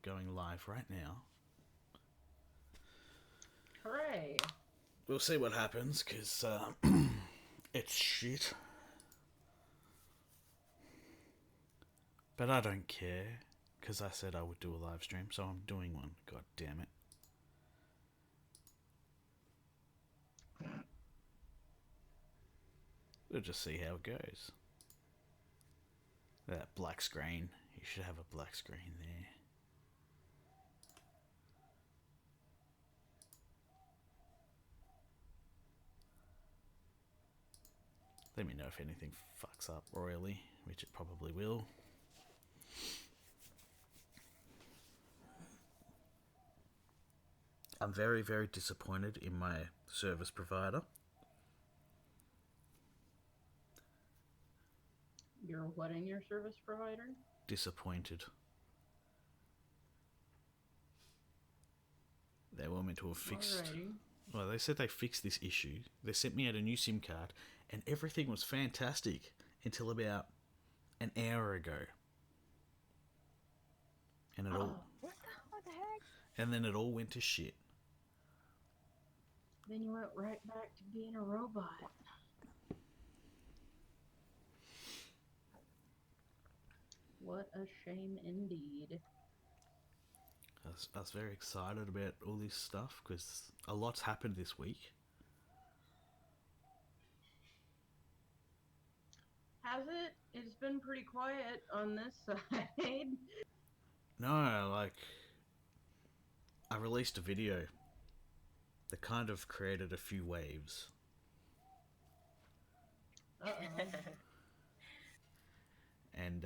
going live right now. Hooray! We'll see what happens, because it's shit. But I don't care, because I said I would do a live stream, so I'm doing one. God damn it. We'll just see how it goes. That black screen. You should have a black screen there. Let me know if anything fucks up royally, which it probably will. I'm very, very disappointed in my service provider. You're what in your service provider? Disappointed. They want me to have fixed... Alrighty. Well, they said they fixed this issue. They sent me out a new SIM card, and everything was fantastic until about an hour ago. And it all... What the heck? And then it all went to shit. Then you went right back to being a robot. What a shame indeed. I was very excited about all this stuff because a lot's happened this week. Has it? It's been pretty quiet on this side. No, like, I released a video that kind of created a few waves. Uh-oh. And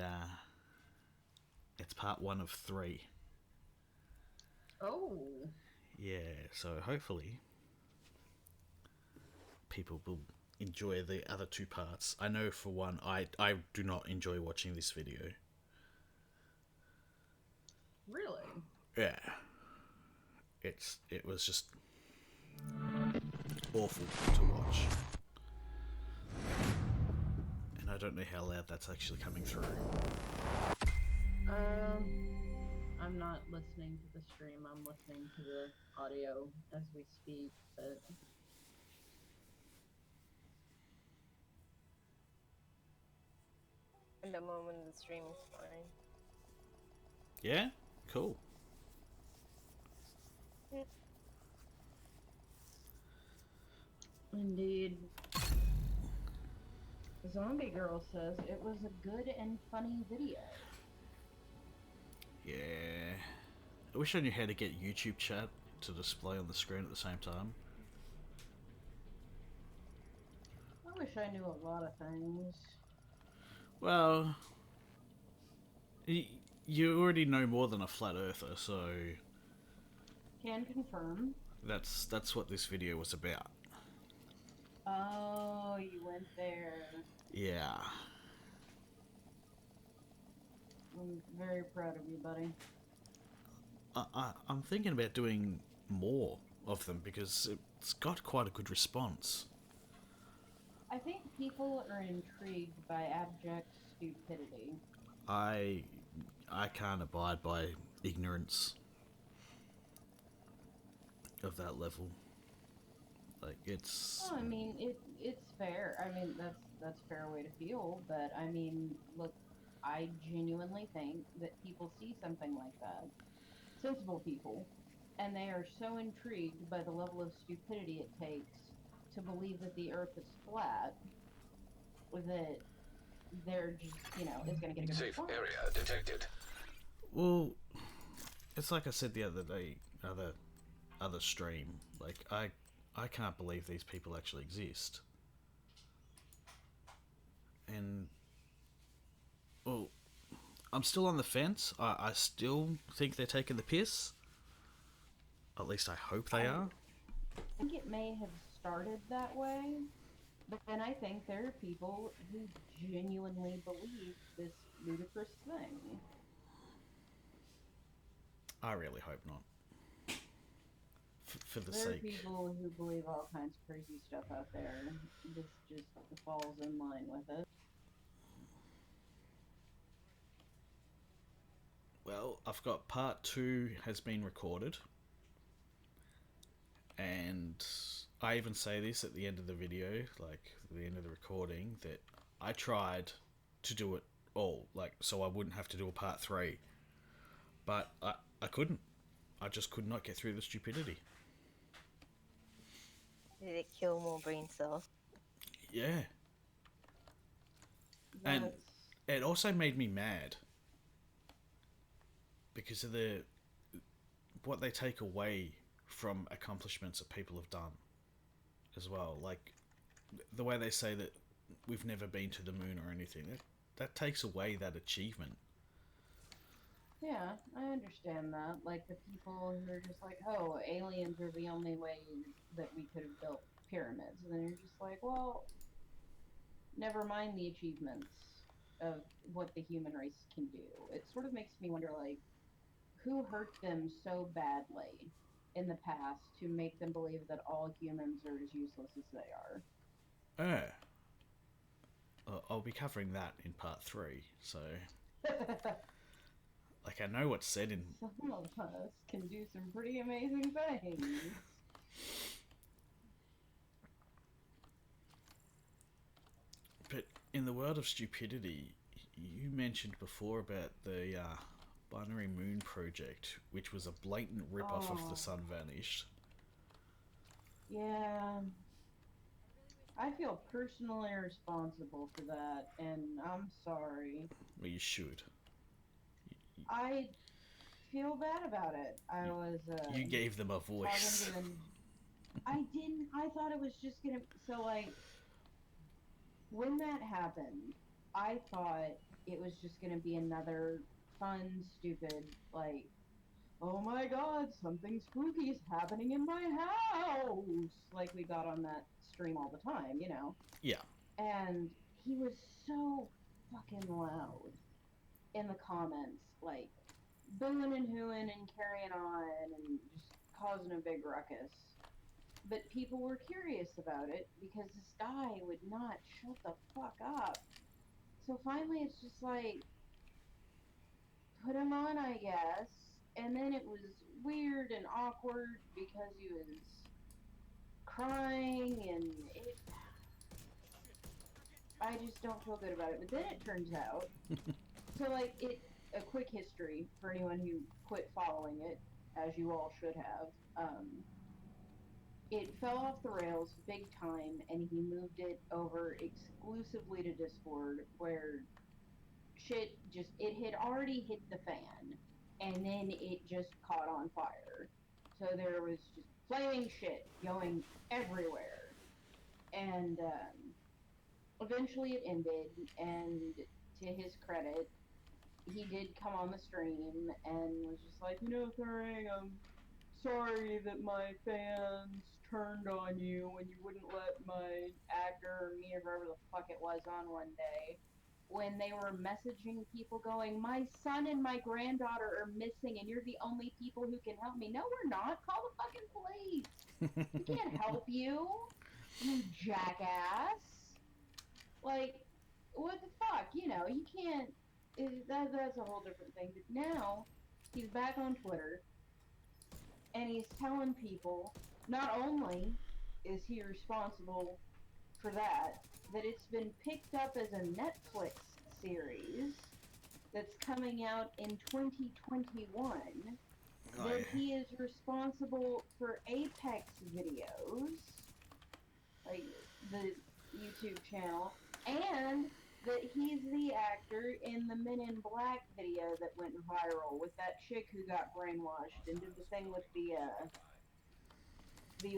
it's part 1 of 3. Oh. Yeah, so hopefully people will enjoy the other 2 parts. I know for one, I do not enjoy watching this video. Really? Yeah. It was just awful to watch. And I don't know how loud that's actually coming through. I'm not listening to the stream. I'm listening to the audio as we speak, but... In the moment the stream is fine. Yeah? Cool. Indeed. Zombie Girl says it was a good and funny video. Yeah. I wish I knew how to get YouTube chat to display on the screen at the same time. I wish I knew a lot of things. Well, you already know more than a flat earther, so Can confirm. that's what this video was about. Oh, you went there. Yeah. I'm very proud of you, buddy. I'm thinking about doing more of them because it's got quite a good response. I think people are intrigued by abject stupidity. I can't abide by ignorance of that level. Like, it's... Oh, I mean, it's fair. I mean, that's a fair way to feel, but I mean, look, I genuinely think that people see something like that, sensible people, and they are so intrigued by the level of stupidity it takes to believe that the Earth is flat that they're just, it's going to get a good Safe response. area detected. Well, it's like I said the other day, other stream. Like, I can't believe these people actually exist. And, well, I'm still on the fence. I still think they're taking the piss. At least I hope they are. I think it may have started that way, but then I think there are people who genuinely believe this ludicrous thing. I really hope not. For the There are sake. people who believe all kinds of crazy stuff out there. This just falls in line with it. Well, I've got part 2 has been recorded, and I even say this at the end of the video, like the end of the recording, that I tried to do it all, like so I wouldn't have to do a part 3, but I couldn't. I just could not get through the stupidity. Did it kill more brain cells? Yeah. And That's it also made me mad because of what they take away from accomplishments that people have done as well. Like the way they say that we've never been to the moon or anything. That takes away that achievement. yeah, I understand that. Like the people who are just like, oh, aliens are the only way that we could have built pyramids, and then you're just like, well, never mind the achievements of what the human race can do. It sort of makes me wonder, like, who hurt them so badly in the past to make them believe that all humans are as useless as they Yeah. I'll be covering that in part 3, so are? like I know what's said in. Some of us can do some pretty amazing things. But in the world of stupidity, you mentioned before about the Binary Moon Project, which was a blatant rip-off of Oh. The Sun Vanished. Yeah. I feel personally responsible for that, and I'm sorry. Well, you should. I feel bad about it. I was You gave them a voice. talking to them. I didn't. I thought it was just gonna. So like, when that happened, I thought it was just gonna be another fun, stupid, like, oh my god, something spooky is happening in my house, like we got on that stream all the time, you know. Yeah. And he was so fucking loud in the comments, like booing and hooing and carrying on and just causing a big ruckus. But people were curious about it because this guy would not shut the fuck up. So finally, it's just like, put him on, I guess. And then it was weird and awkward because he was crying, and I just don't feel good about it. But then it turns out, so like a quick history for anyone who quit following it, as you all should have. It fell off the rails big time, and he moved it over exclusively to Discord, where shit just, it had already hit the fan, and then it just caught on fire. So there was just flaming shit going everywhere, and eventually it ended. And to his credit, he did come on the stream and was just like, you know, Thurring, I'm sorry that my fans turned on you when you wouldn't let my actor or me or whoever the fuck it was on one day, when they were messaging people going, my son and my granddaughter are missing and you're the only people who can help me. No, we're not. Call the fucking police. We can't help you, you jackass. Like, what the fuck? You know, you can't. That's a whole different thing. But now he's back on Twitter, and he's telling people not only is he responsible for that, that it's been picked up as a Netflix series that's coming out in 2021, that he is responsible for Apex videos, like the YouTube channel, and that he's the actor in the Men in Black video that went viral with that chick who got brainwashed and did the thing with the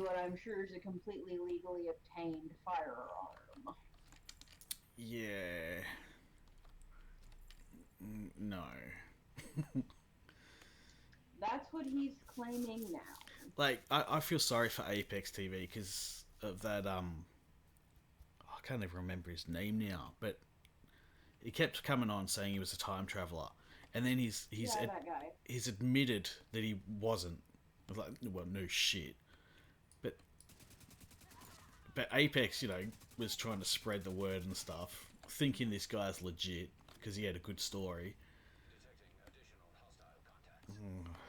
what I'm sure is a completely legally obtained firearm. Yeah. No. That's what he's claiming now. Like, I feel sorry for Apex TV because of that, I can't even remember his name now, but he kept coming on saying he was a time traveler, and then he's that guy. he's admitted that he wasn't. I was like, well, no shit. But Apex, you know, was trying to spread the word and stuff, thinking this guy's legit because he had a good story.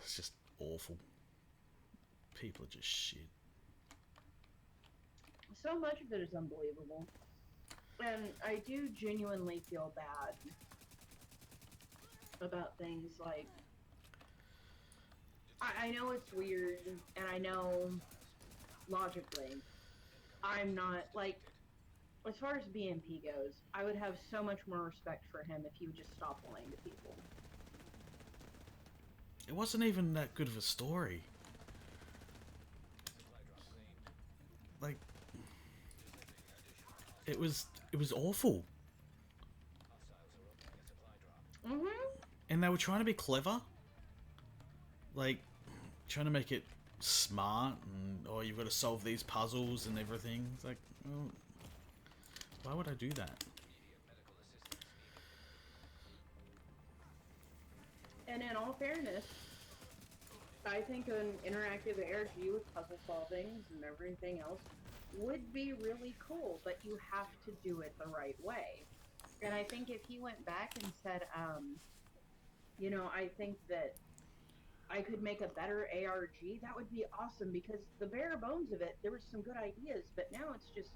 it's just awful. People are just shit. So much of it is unbelievable. And I do genuinely feel bad about things like, I know it's weird, and I know logically, I'm not, like, as far as BMP goes, I would have so much more respect for him if he would just stop lying to people. It wasn't even that good of a story. Like, it was awful. And they were trying to be clever, like trying to make it smart, and you've got to solve these puzzles and everything. It's like, well, why would I do that? And in all fairness, I think an interactive ARG with puzzle solvings and everything else would be really cool, but you have to do it the right way. And I think if he went back and said, you know, I think that I could make a better ARG, that would be awesome, because the bare bones of it, there were some good ideas, but now it's just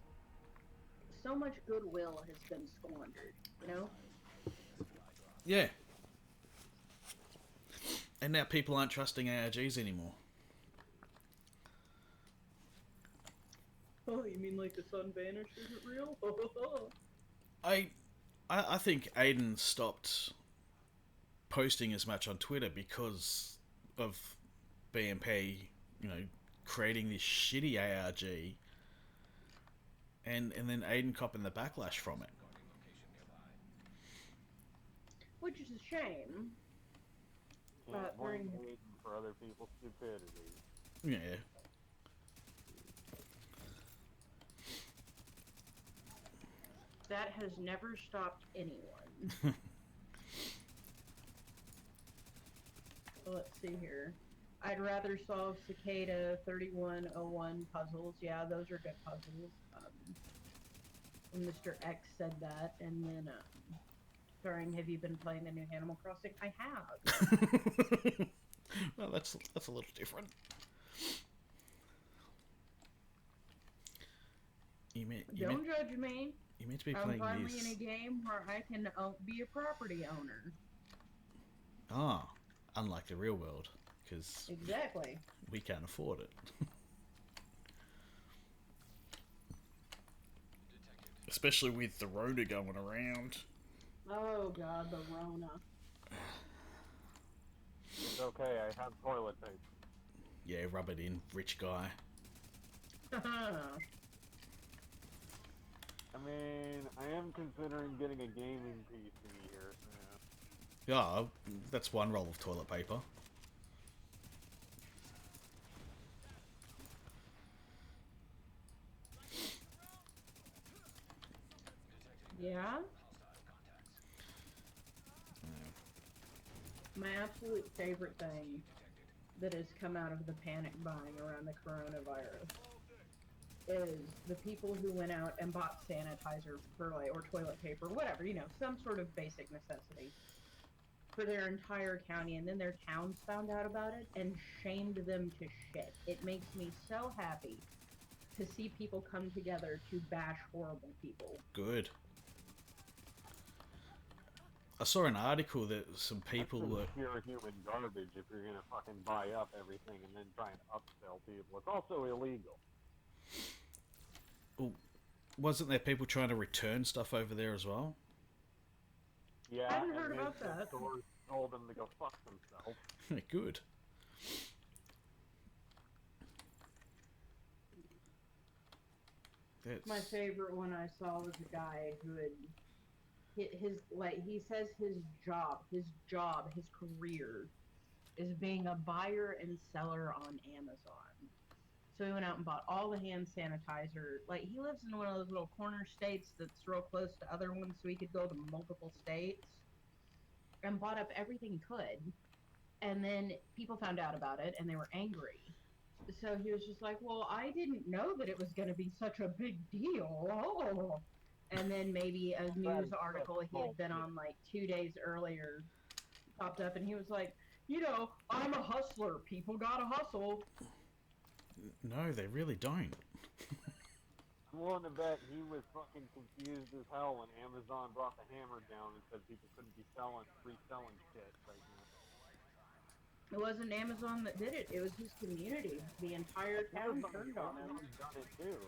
so much goodwill has been squandered, you know? Yeah. And now people aren't trusting ARGs anymore. Oh, you mean like the sun vanish isn't real? I think Aiden stopped posting as much on Twitter because of BMP, you know, creating this shitty ARG, and then Aiden copping the backlash from it. Which is a shame. Can't blame Aiden for other people's stupidity. Yeah. That has never stopped anyone. Let's see here. I'd rather solve Cicada 3101 puzzles. Yeah, those are good puzzles. Mr. X said that, and then, starring, have you been playing the new Animal Crossing? I have. Well, that's a little different. Don't judge me. You meant to be I'm playing finally this. in a game where I can be a property owner. Ah, unlike the real world, because Exactly. we can't afford it. Especially with the Rona going around. Oh god, the Rona. It's okay, I have toilet paper. Yeah, rub it in, rich guy. I mean, I am considering getting a gaming PC here soon. Yeah, that's one roll of toilet paper. Yeah? My absolute favorite thing that has come out of the panic buying around the coronavirus is the people who went out and bought sanitizer for, like, or toilet paper, whatever, you know, some sort of basic necessity for their entire county, and then their towns found out about it and shamed them to shit. It makes me so happy to see people come together to bash horrible people. Good. I saw an article that some people were... pure human garbage if you're gonna fucking buy up everything and then try and upsell people. It's also illegal. Well, wasn't there people trying to return stuff over there as well? Yeah, I hadn't heard and about the that. stores told them to go fuck themselves. Good. That's... My favorite one I saw was a guy who had he says his career is being a buyer and seller on Amazon. So he went out and bought all the hand sanitizer. Like, he lives in one of those little corner states that's real close to other ones, so he could go to multiple states, and bought up everything he could. And then people found out about it, and they were angry. So he was just like, well, I didn't know that it was going to be such a big deal. Oh. And then maybe a news article he had been on like 2 days earlier popped up, and he was like, I'm a hustler. People gotta hustle. No, they really don't. I'm willing to bet he was fucking confused as hell when Amazon brought the hammer down and said people couldn't be reselling shit right now. It wasn't Amazon that did it. It was his community. The entire town turned on him. Amazon's done it too.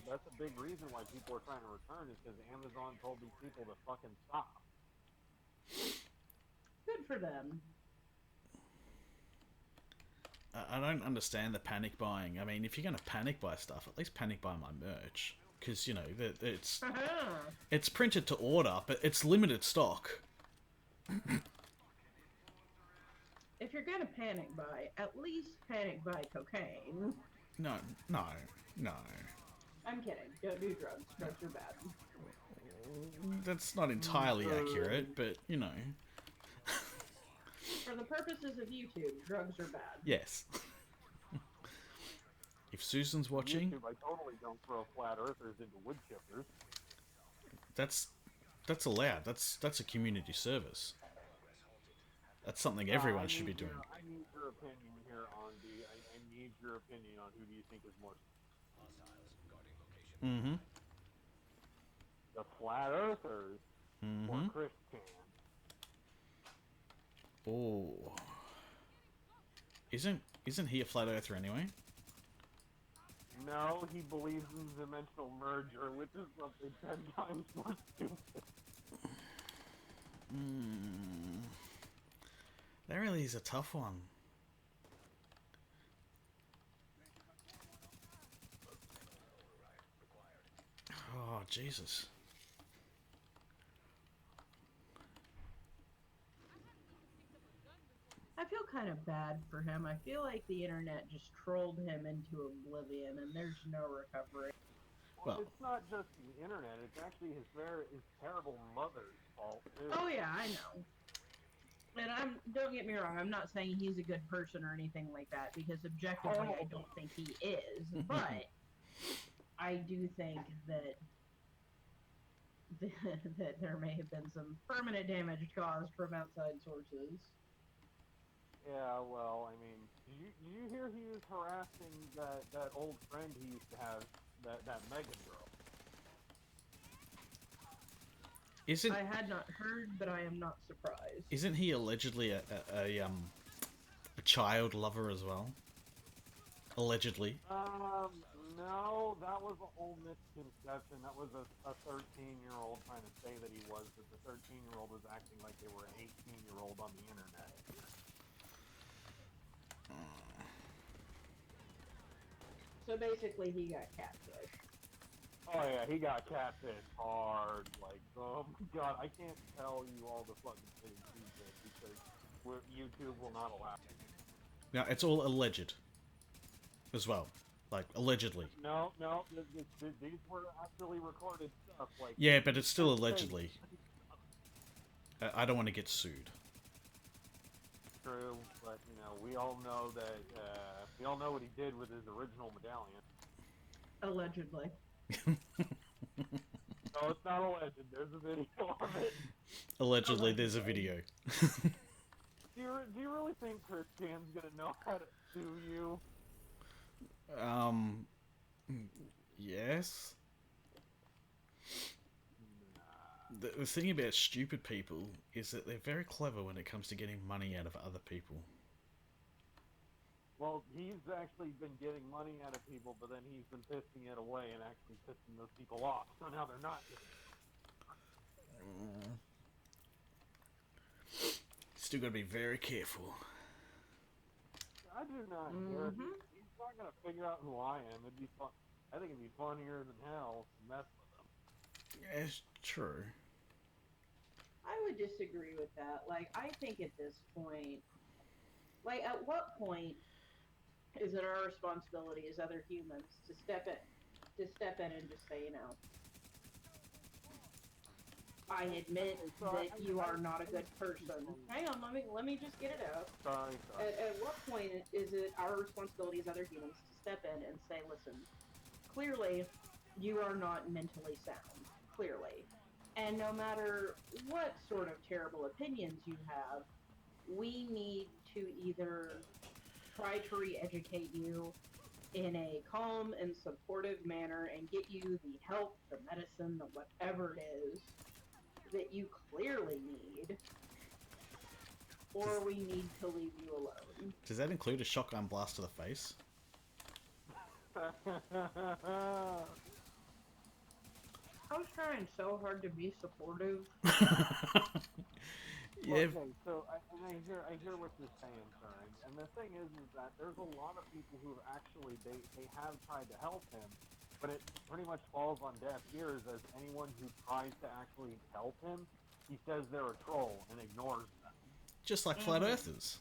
That's a big reason why people are trying to return is because Amazon told these people to fucking stop. Good for them. I don't understand the panic buying. I mean, if you're going to panic buy stuff, at least panic buy my merch. Because, you know, it's printed to order, but it's limited stock. If you're gonna panic buy, at least panic buy cocaine. No. I'm kidding. Don't do drugs. Drugs are bad. That's not entirely accurate, but, you know. For the purposes of YouTube, drugs are bad. Yes. If Susan's watching... YouTube, I totally don't throw flat earthers into wood chippers. That's allowed. That's a community service. That's something everyone should be doing. I need your opinion here on I need your opinion on who do you think is more... Mm-hmm. The flat earthers or Christian? Oh. Isn't he a flat earther anyway? No, he believes in dimensional merger, which is something 10 times more stupid. That really is a tough one. Oh, Jesus. I feel kind of bad for him. I feel like the internet just trolled him into oblivion, and there's no recovery. Well, it's not just the internet; it's actually his terrible mother's fault too. Oh yeah, I know. And don't get me wrong, I'm not saying he's a good person or anything like that, because objectively I don't think he is, but I do think that that there may have been some permanent damage caused from outside sources. Yeah, well, I mean, did you hear he was harassing that old friend he used to have, that Megan girl? I had not heard, but I am not surprised. Isn't he allegedly a child lover as well? Allegedly. No, that was a whole misconception. That was a 13-year-old trying to say that he was, but the 13-year-old was acting like they were an 18-year-old on the internet. So basically, he got catfished. Oh yeah, he got catfished hard. Like, oh my god, I can't tell you all the fucking things he did because YouTube will not allow it. Now, it's all alleged. As well. Like, allegedly. No, these were actually recorded stuff. Like, Yeah, but it's still allegedly. I don't want to get sued. True, but you know, we all know that we all know what he did with his original medallion. Allegedly. No, it's not alleged. There's a video of it. Allegedly, there's a video. Do you really think Christian's gonna know how to sue you? Yes. The thing about stupid people is that they're very clever when it comes to getting money out of other people. Well, he's actually been getting money out of people, but then he's been pissing it away and actually pissing those people off. So now they're not getting it. Still gotta be very careful. I do not care. He's not gonna figure out who I am. It'd be fun. I think it'd be funnier than hell to mess with him. Yeah, it's true. I would disagree with that. Like, I think at this point, like, at what point is it our responsibility as other humans to step in and just say, you know, I admit that you are not a good person. Hang on, let me just get it out. Sorry. At what point is it our responsibility as other humans to step in and say, listen, clearly you are not mentally sound, clearly. And no matter what sort of terrible opinions you have, we need to either try to re-educate you in a calm and supportive manner and get you the help, the medicine, the whatever it is that you clearly need, or we need to leave you alone. Does that include a shotgun blast to the face? I was trying so hard to be supportive. Yeah. Okay, so I hear what you're saying, sir. And the thing is that there's a lot of people who have actually they have tried to help him, but it pretty much falls on deaf ears. As anyone who tries to actually help him, he says they're a troll and ignores them. Just like flat earthers.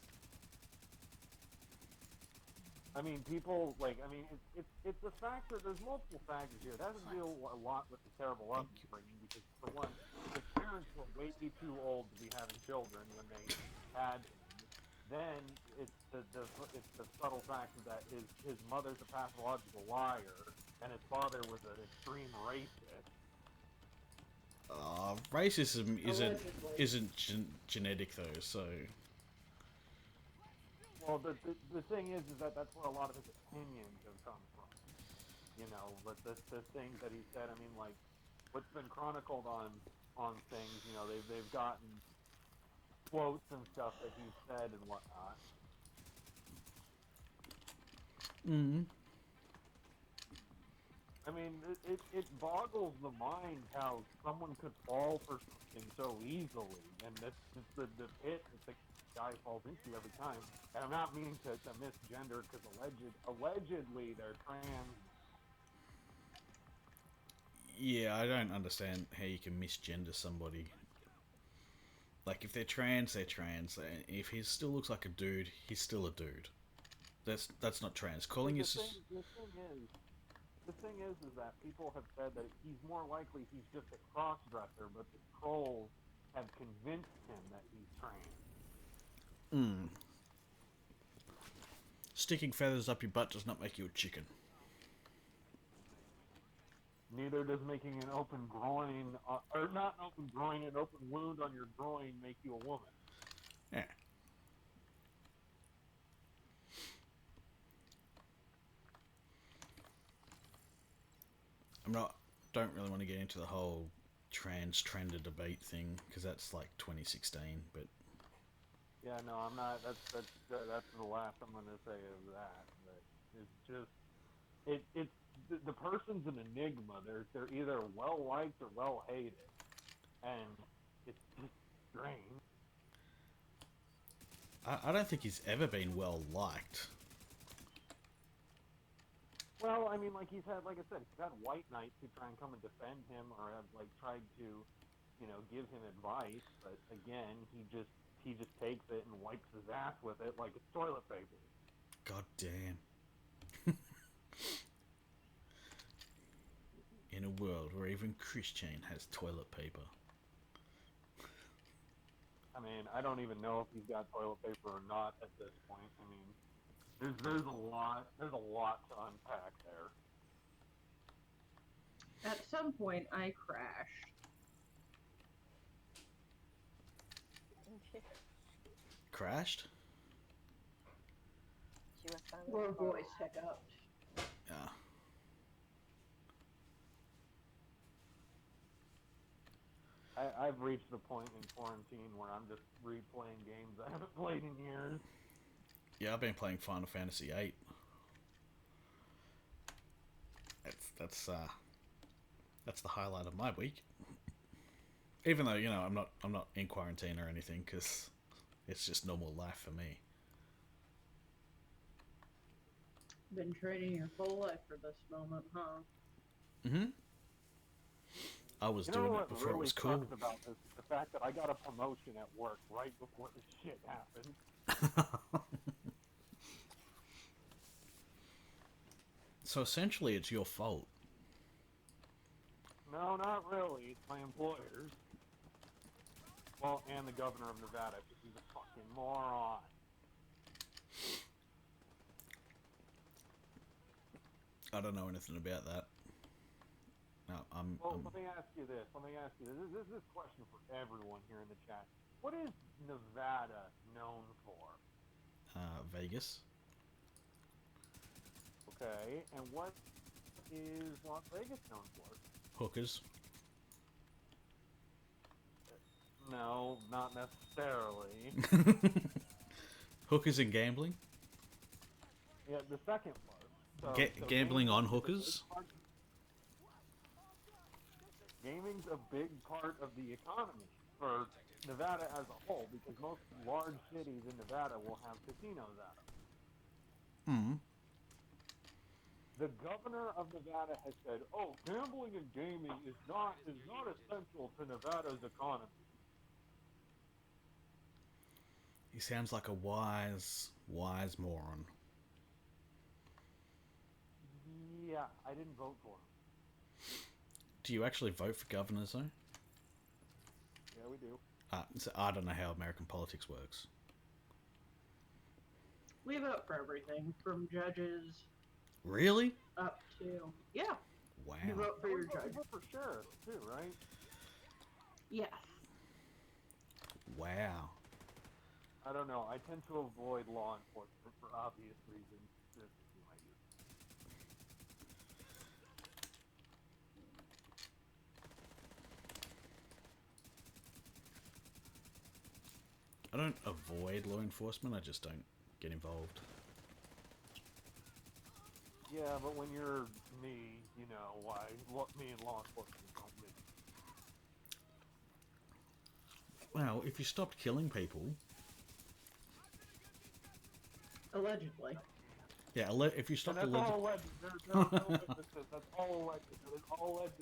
I mean, people like. I mean, it's a factor. There's multiple factors here. It has to deal a lot with the terrible upbringing because, for one, his parents were way too old to be having children when they had him. Then it's the subtle fact that his mother's a pathological liar and his father was an extreme racist. Racism Allegedly. isn't genetic though, so. Well, the thing is that that's where a lot of his opinions have come from. You know, but the things that he said. I mean, like what's been chronicled on things. You know, they've gotten quotes and stuff that he said and whatnot. I mean, it boggles the mind how someone could fall for something so easily, and that's the pit that the guy falls into every time. And I'm not meaning to misgender because allegedly they're trans. Yeah, I don't understand how you can misgender somebody. Like, if they're trans, they're trans. And if he still looks like a dude, he's still a dude. That's not trans. Calling The his... thing is that people have said that he's more likely he's just a cross-dresser, but the trolls have convinced him that he's trans. Sticking feathers up your butt does not make you a chicken. Neither does making an open groin, or not an open groin, an open wound on your groin make you a woman. Yeah. Don't really want to get into the whole transgender debate thing because that's like 2016. But yeah, no, I'm not. That's the last I'm going to say of that. But it's just it's the person's an enigma. They're either well liked or well hated, and it's just strange. I don't think he's ever been well liked. Well, I mean, like he's had, like I said, he's had white knights who try and come and defend him, or have like tried to, give him advice. But again, he just takes it and wipes his ass with it like it's toilet paper. God damn. In a world where even Christian has toilet paper. I mean, I don't even know if he's got toilet paper or not at this point. I mean, there's a lot to unpack there. At some point, I crashed. Crashed? She was silent. Or voice hiccuped. Yeah. I've reached the point in quarantine where I'm just replaying games I haven't played in years. Yeah, I've been playing Final Fantasy VIII. That's the highlight of my week. Even though I'm not in quarantine or anything because it's just normal life for me. Been training your whole life for this moment, huh? I was doing it before it was cool. What really sucks about this is the fact that I got a promotion at work right before this shit happened. So essentially, it's your fault. No, not really. It's my employers. Well, and the governor of Nevada, because he's a fucking moron. I don't know anything about that. No, Well, let me ask you this. This is a question for everyone here in the chat. What is Nevada known for? Vegas. Okay, and what is Las Vegas known for? Hookers. No, not necessarily. Hookers and gambling. Yeah, the second part. So Gambling on is a big hookers. part- Gaming's a big part of the economy for Nevada as a whole, because most large cities in Nevada will have casinos at them. Hmm. The governor of Nevada has said, "Oh, gambling and gaming is not essential to Nevada's economy." He sounds like a wise moron. Yeah, I didn't vote for him. Do you actually vote for governors though? Yeah, we do. So I don't know how American politics works. We vote for everything from judges Really? up to yeah. Wow. You vote for your We judge. vote for sheriff too, right? Yes. Wow. I don't know. I tend to avoid law enforcement for obvious reasons. Just, you know, I do. I don't avoid law enforcement. I just don't get involved. Yeah, but when you're me, you know why me and law enforcement don't mix. Well, if you stopped killing people, Allegedly. yeah. If you And stopped that's alleged, all alleged. There's no witnesses. That's all alleged. That is all alleged.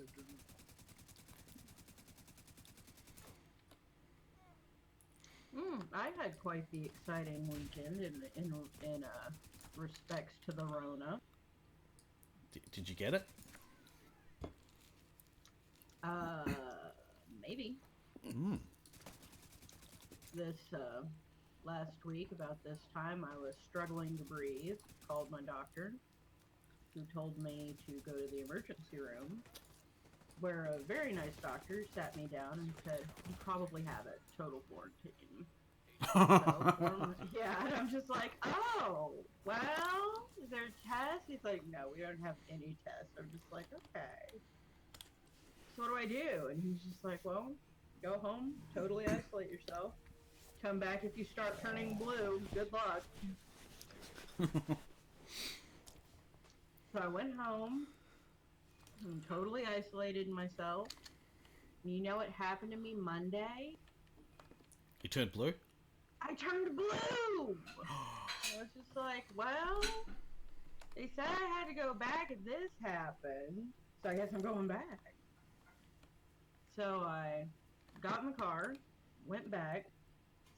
I had quite the exciting weekend in respects to the Rona. did you get it? Maybe Mm. this last week about this time I was struggling to breathe. Called my doctor, who told me to go to the emergency room, where a very nice doctor sat me down and said, "You probably have it. Total quarantine." So, yeah, and I'm just like, "Oh, well, is there a test?" He's like, "No, we don't have any tests." I'm just like, "Okay. So what do I do?" And he's just like, "Well, go home, totally isolate yourself. Come back if you start turning blue. Good luck." So I went home and totally isolated myself. You know what happened to me Monday? You turned blue. I turned blue! I was just like, well, they said I had to go back if this happened, so I guess I'm going back. So I got in the car, went back,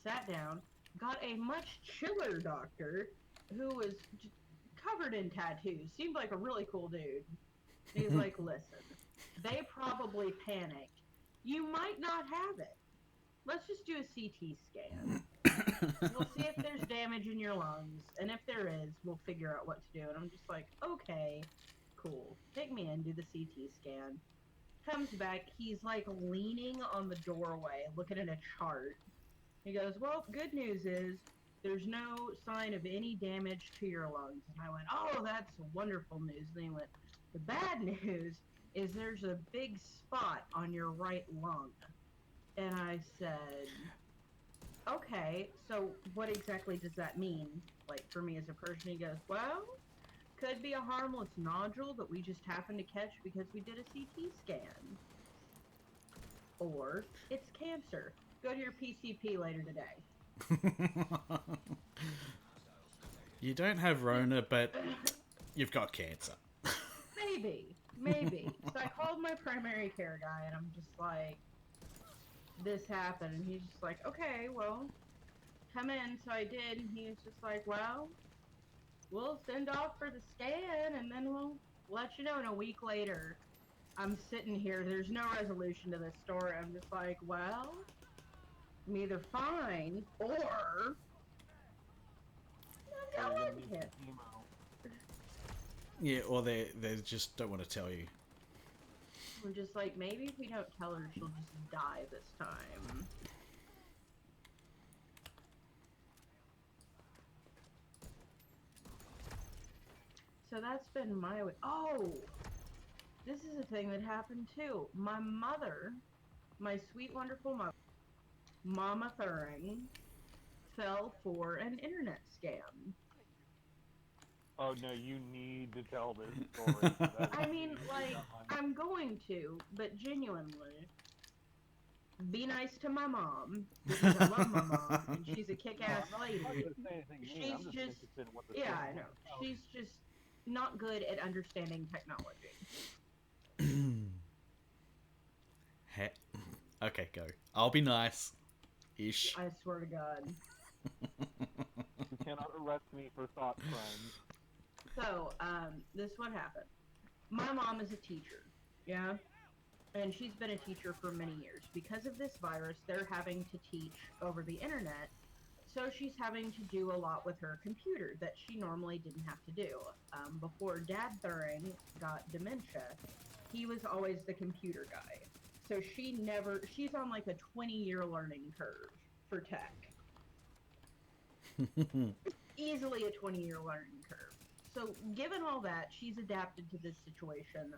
sat down, got a much chiller doctor who was just covered in tattoos. Seemed like a really cool dude. He's like, "Listen, they probably panicked. You might not have it. Let's just do a CT scan. We'll see if there's damage in your lungs, and if there is, we'll figure out what to do." And I'm just like, "Okay, cool. Take me in, do the CT scan." Comes back, he's like leaning on the doorway, looking at a chart. He goes, "Well, good news is there's no sign of any damage to your lungs." And I went, "Oh, that's wonderful news." And he went, "The bad news is there's a big spot on your right lung." And I said, "Okay, so what exactly does that mean, like, for me as a person?" He goes, "Well, could be a harmless nodule that we just happened to catch because we did a CT scan. Or it's cancer. Go to your PCP later today." You don't have Rona, but you've got cancer. Maybe. So I called my primary care guy, and I'm just like, "This happened." And he's just like, "Okay, well, come in." So I did, and he was just like, "Well, we'll send off for the scan, and then we'll let you know." And a week later, I'm sitting here. There's no resolution to this story. I'm just like, well, I'm either fine or I'm You're going gonna need to. some chemo. Yeah, or they just don't want to tell you. I'm just like, maybe if we don't tell her, she'll just die this time. So that's been my way. Oh, this is a thing that happened too. My mother, my sweet, wonderful mother, Mama Thuring, fell for an internet scam. Oh no, you need to tell this story. I mean, like, I'm going to, but genuinely, be nice to my mom because I love my mom and she's a kick-ass lady. I'm not gonna say anything mean. I'm just interested in what the yeah, story I know. was. She's just not good at understanding technology. Okay, go. I'll be nice. Ish. I swear to God. You cannot arrest me for thought crimes. So, this what happened. My mom is a teacher, yeah? And she's been a teacher for many years. Because of this virus, they're having to teach over the internet. So she's having to do a lot with her computer that she normally didn't have to do. Before Dad Thuring got dementia, he was always the computer guy. So she's on like a 20-year learning curve for tech. Easily a 20-year learning curve. So given all that, she's adapted to this situation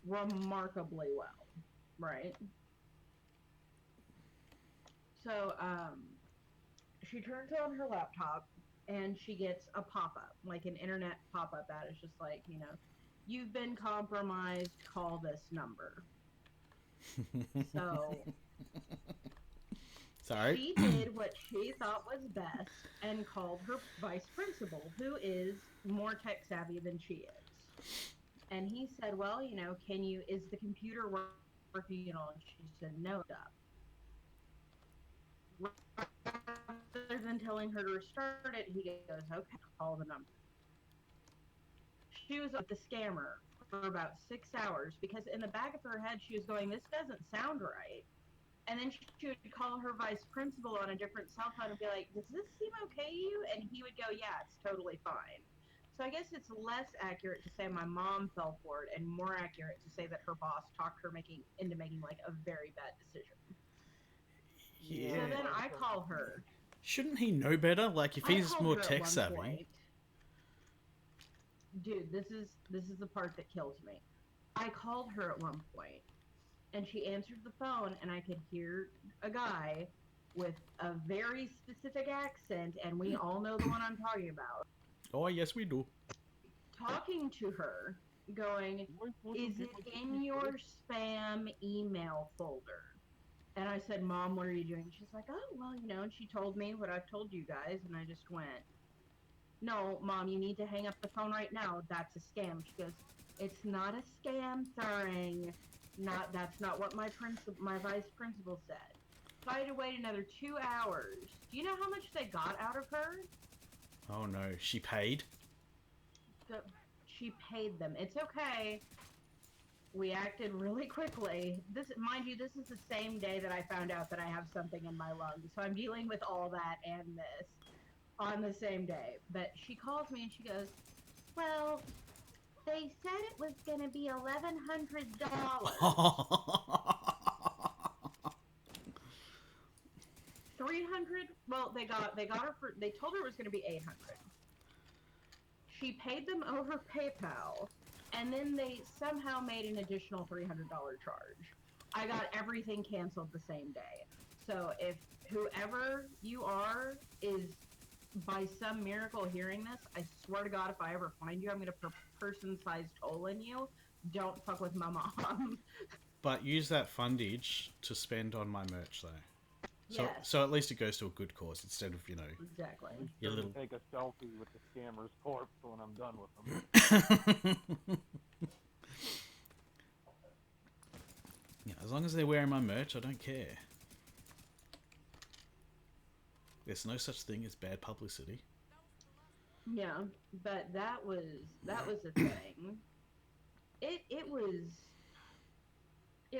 remarkably well, right? So, she turns on her laptop and she gets a pop-up, like an internet pop-up that is just like, you've been compromised, call this number. So Sorry. she did what she thought was best and called her vice principal, who is more tech savvy than she is. And he said, well, is the computer working at all? And she said, no, stop. Rather than telling her to restart it, he goes, okay, call the number. She was with the scammer for about 6 hours because in the back of her head, she was going, this doesn't sound right. And then she would call her vice principal on a different cell phone and be like, does this seem okay to you? And he would go, yeah, it's totally fine. So I guess it's less accurate to say my mom fell for it and more accurate to say that her boss talked her into making like a very bad decision. Yeah. So then I call her. Shouldn't he know better? Like, if he's more tech savvy. Point, dude, this is the part that kills me. I called her at one point, and she answered the phone, and I could hear a guy with a very specific accent, and we all know the one I'm talking about. Oh, yes, we do. Talking to her, going, is it in your spam email folder? And I said, Mom, what are you doing? She's like, oh, well, and she told me what I've told you guys, and I just went, no, Mom, you need to hang up the phone right now. That's a scam. She goes, it's not a scam, Thuring. That's not what my vice principal said. So I had to wait another 2 hours. Do you know how much they got out of her? Oh no, she paid? She paid them. It's okay. We acted really quickly. Mind you, this is the same day that I found out that I have something in my lungs. So I'm dealing with all that and this on the same day. But she calls me and she goes, well, they said it was going to be $1,100. 300. Well, they got her for. They told her it was going to be 800. She paid them over PayPal, and then they somehow made an additional $300 charge. I got everything canceled the same day. So if whoever you are is by some miracle hearing this, I swear to God, if I ever find you, I'm going to put person-sized hole in you. Don't fuck with my mom. But use that fundage to spend on my merch, though. Yes. So at least it goes to a good cause instead of, Exactly. your little... Take a selfie with the scammer's corpse when I'm done with them. Yeah, as long as they're wearing my merch, I don't care. There's no such thing as bad publicity. Yeah, but that was a thing. It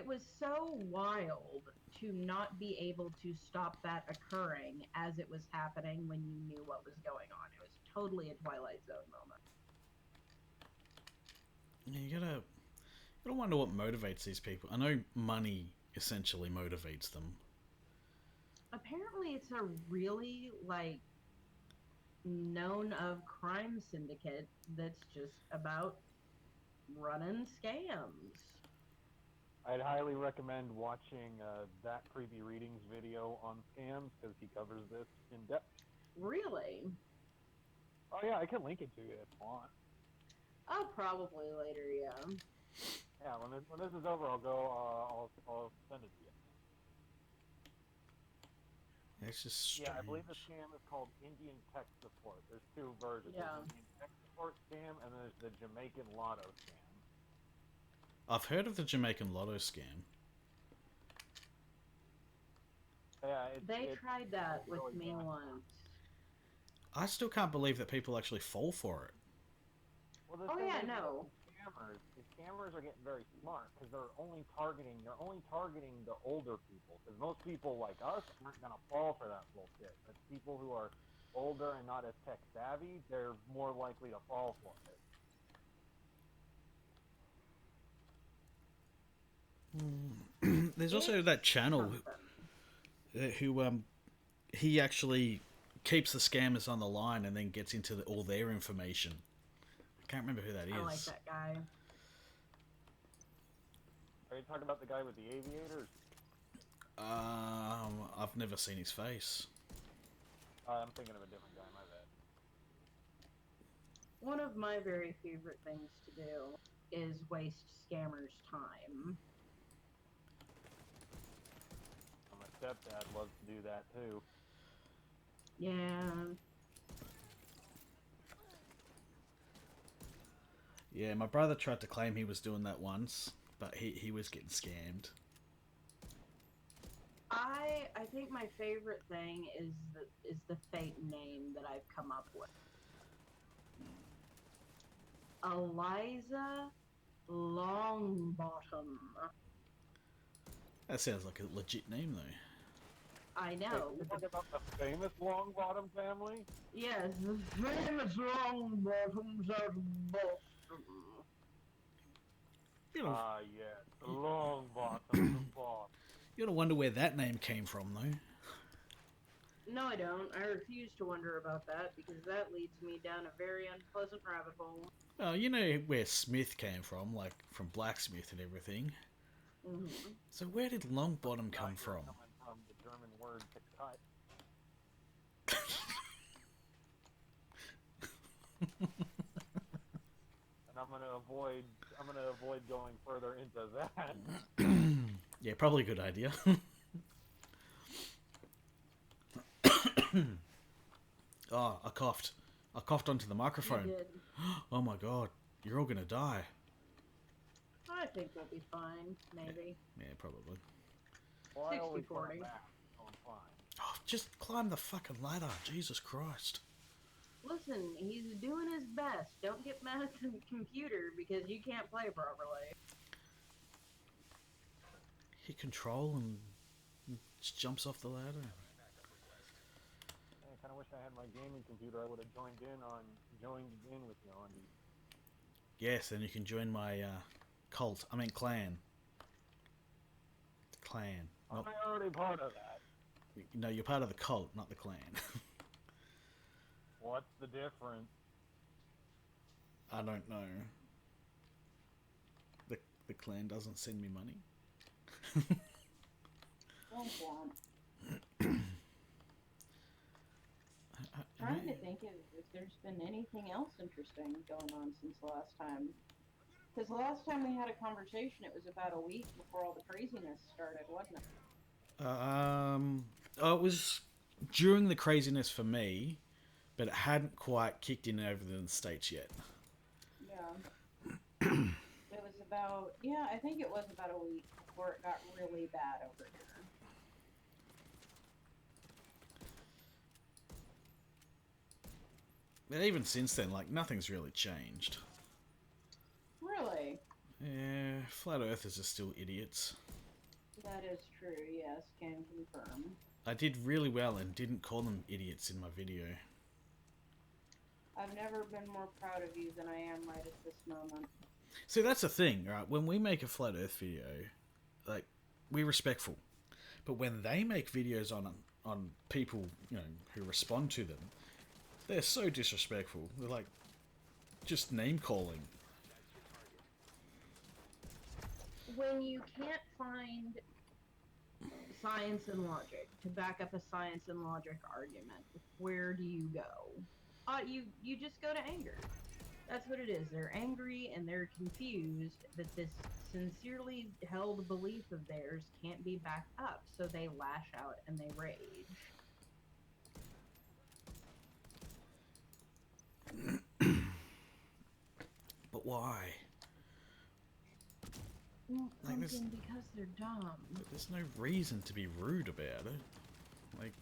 was so wild to not be able to stop that occurring as it was happening when you knew what was going on. It was totally a Twilight Zone moment. Yeah, you gotta wonder what motivates these people. I know money essentially motivates them. Apparently, it's a really known of crime syndicate that's just about running scams. I'd highly recommend watching that Creepy Readings video on scams because he covers this in depth. Really? Oh yeah, I can link it to you if you want. Oh, probably later, yeah. Yeah, when this is over, I'll go. I'll send it to you. It's just strange. Yeah, I believe the scam is called Indian Tech Support. There's two versions. Yeah. There's Indian Tech Support scam, and there's the Jamaican Lotto scam. I've heard of the Jamaican Lotto scam. Yeah, They tried that with really me bad. once. I still can't believe that people actually fall for it. Well, the Oh, thing yeah, is, no. the scammers are getting very smart because they're only targeting the older people. Because most people like us aren't gonna fall for that bullshit. But people who are older and not as tech savvy, they're more likely to fall for it. There's also that channel who he actually keeps the scammers on the line and then gets into all their information. I can't remember who that is. I like that guy. Are you talking about the guy with the aviators? I've never seen his face. I'm thinking of a different guy. My bad. One of my very favorite things to do is waste scammers' time. My stepdad loves to do that too. Yeah. Yeah, my brother tried to claim he was doing that once, but he was getting scammed. I think my favorite thing is the fake name that I've come up with. Eliza Longbottom. That sounds like a legit name, though. I know. Wait, you talking about the famous Longbottom family? Yes, the famous Longbottoms out of Boston. You know, Yes, the Longbottom, the boss. you gotta wonder where that name came from, though. No, I don't. I refuse to wonder about that because that leads me down a very unpleasant rabbit hole. Oh, you know where Smith came from, like from blacksmith and everything. Mm-hmm. So where did Longbottom come from? Coming from the German word to cut. And I'm gonna avoid going further into that. Yeah, probably a good idea. Oh, I coughed. I coughed onto the microphone. You did. Oh my god, you're all gonna die. I think we'll be fine, maybe. Yeah, probably. Well, I always 60-40. wear a mask, so I'm fine. Oh, just climb the fucking ladder. Jesus Christ. Listen, he's doing his best. Don't get mad at the computer because you can't play properly. Hit control and just jumps off the ladder. I kind of wish I had my gaming computer. I would have joined in with you on these. Yes, and you can join my clan. Clan. I'm Not, already part of that. no, you're part of the cult, not the clan. What's the difference? I don't know. The clan doesn't send me money. Womp womp. Trying to think if there's been anything else interesting going on since the last time. Because the last time we had a conversation, it was about a week before all the craziness started, wasn't it? Oh, it was during the craziness for me, but it hadn't quite kicked in over the States yet. Yeah. It was about, yeah, I think it was about a week before it got really bad over here. But even since then, like, nothing's really changed. Really? Yeah, flat earthers are still idiots. That is true, yes, can confirm. I did really well and didn't call them idiots in my video. I've never been more proud of you than I am right at this moment. See, that's the thing, right? When we make a flat earth video, like, we're respectful. But when they make videos on people, you know, who respond to them, They're so disrespectful. They're like just name calling. When you can't find science and logic to back up a science and logic argument, where do you go? You just go to anger. That's what it is. They're angry and they're confused that this sincerely held belief of theirs can't be backed up, so they lash out and they rage. But why? Like this, Pumpkin, because they're dumb. there's no reason to be rude about it. Like,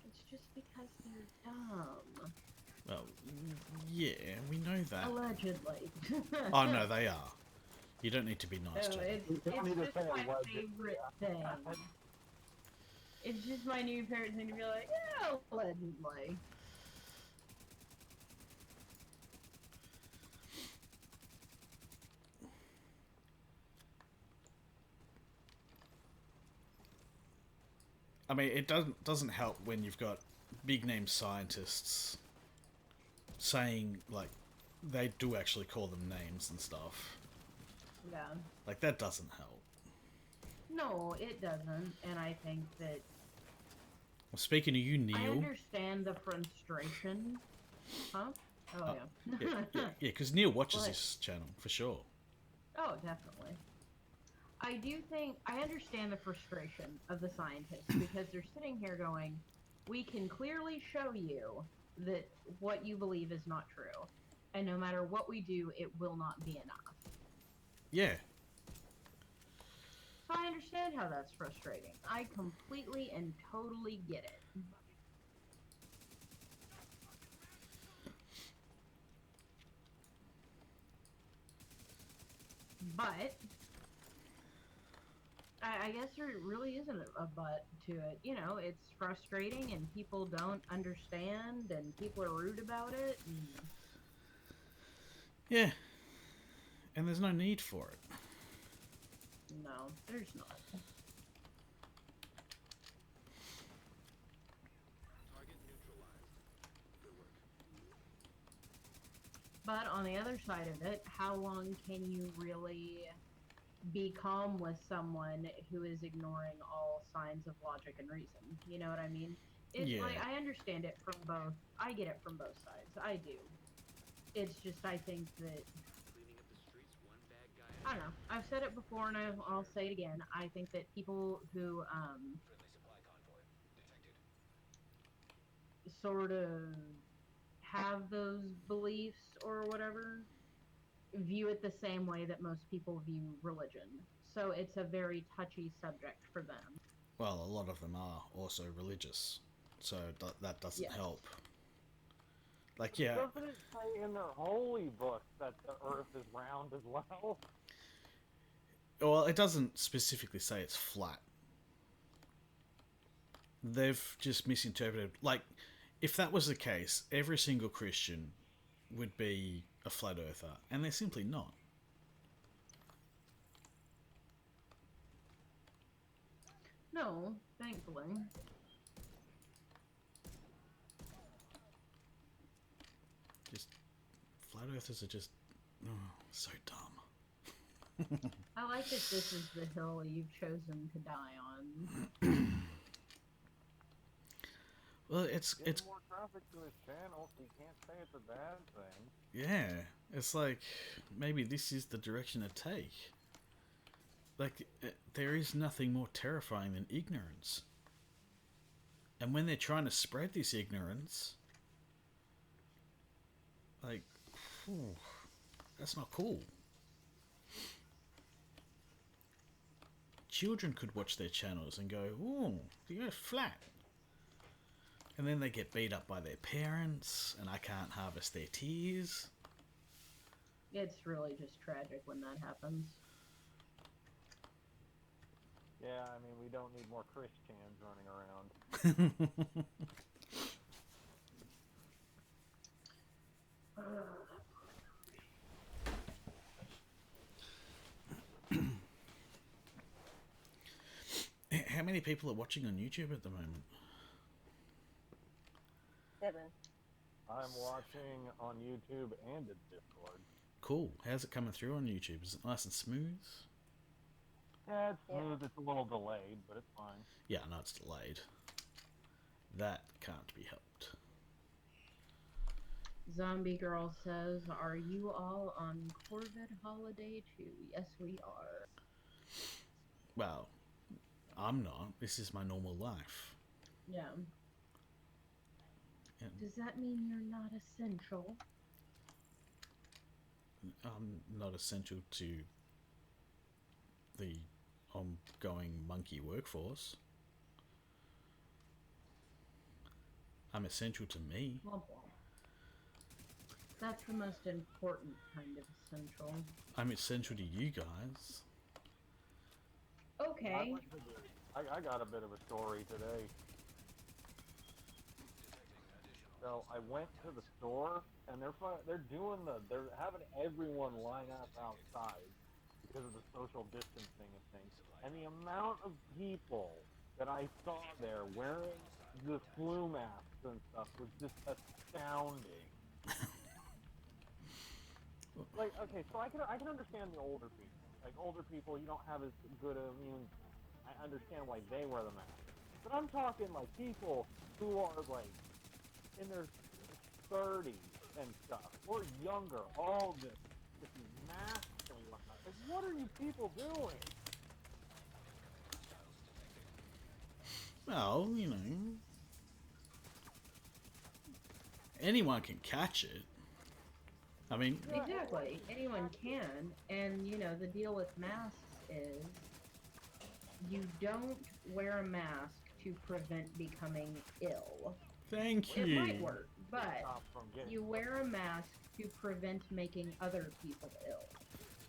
It's just because they're dumb. well, yeah, we know that. Allegedly. Oh no, they are. You don't need to be nice to them. It's don't need to just say my allegedly. favorite thing. It's just my new favorite thing to be like, yeah, allegedly. I mean, it doesn't help when you've got big name scientists saying like they do actually call them names and stuff. Yeah. Like that doesn't help. No, it doesn't, and I think that Well, speaking of you, I Neil. understand the frustration. Huh? Oh, yeah. Yeah, because Neil watches What? this channel for sure. Oh, definitely. I do think I understand the frustration of the scientists because they're sitting here going, we can clearly show you that what you believe is not true. And no matter what we do, it will not be enough. Yeah. So I understand how that's frustrating. I completely and totally get it. But I guess there really isn't a but to it. You know, it's frustrating and people don't understand and people are rude about it. And Yeah. And there's no need for it. no, there's not. But on the other side of it, how long can you really be calm with someone who is ignoring all signs of logic and reason? You know what I mean? It's Yeah. like I understand it from both. I get it from both sides. I do. It's just I think that I don't know. I've said it before and I'll say it again. I think that people who sort of have those beliefs or whatever view it the same way that most people view religion. So it's a very touchy subject for them. Well, a lot of them are also religious. So that doesn't Yes. help. Like, yeah. Doesn't it say in their holy book that the Earth is round as well? Well, it doesn't specifically say it's flat. They've just misinterpreted. Like, if that was the case, every single Christian would be a flat earther, and they're simply not. No, thankfully. Just flat earthers are just so dumb. I like that this is the hill you've chosen to die on. Well, it's Getting more traffic to his channel, so you can't say it's a bad thing. yeah. It's like maybe this is the direction to take. Like there is nothing more terrifying than ignorance. And when they're trying to spread this ignorance, like, whew, that's not cool. Children could watch their channels and go, "Ooh, you're flat," and then they get beat up by their parents, and I can't harvest their tears. It's really just tragic when that happens. Yeah, I mean, we don't need more Christians running around. How many people are watching on YouTube at the moment? 7. I'm watching on YouTube and in Discord. Cool. How's it coming through on YouTube? Is it nice and smooth? Yeah, it's Yeah. smooth. It's a little delayed, but it's fine. Yeah, no, it's delayed. That can't be helped. Zombie Girl says, "Are you all on Corvid holiday too?" Yes, we are. Well, I'm not. This is my normal life. Yeah. Yeah. Does that mean you're not essential? I'm not essential to the ongoing monkey workforce. I'm essential to me. Womp womp. That's the most important kind of essential. I'm essential to you guys. Okay. I got a bit of a story today. So I went to the store, and they're having everyone line up outside because of the social distancing and things. And the amount of people that I saw there wearing the flu masks and stuff was just astounding. Like, okay, so I can understand the older people. Like, older people, you don't have as good an immune. I understand why they wear the mask. But I'm talking, like, people who are, like, in their 30s and stuff, or younger, all this masks and whatnot. Like, what are you people doing? Well, you know, anyone can catch it. I mean, Exactly. Anyone can. And, you know, the deal with masks is you don't wear a mask to prevent becoming ill. thank It you. might work, but Stop from getting you wear a mask to prevent making other people ill.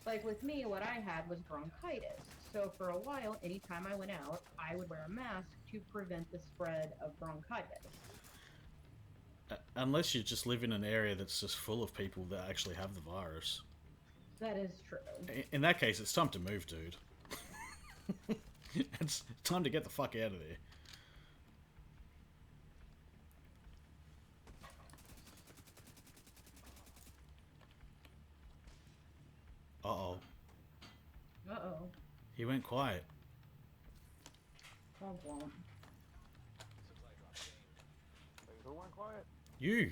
Like with me, what I had was bronchitis. So for a while, anytime I went out, I would wear a mask to prevent the spread of bronchitis. Unless you just live in an area that's just full of people that actually have the virus. That is true. In that case, it's time to move, dude. It's time to get the fuck out of there. Uh-oh. Uh-oh. He went quiet. Womp womp. Wait, who went quiet? You.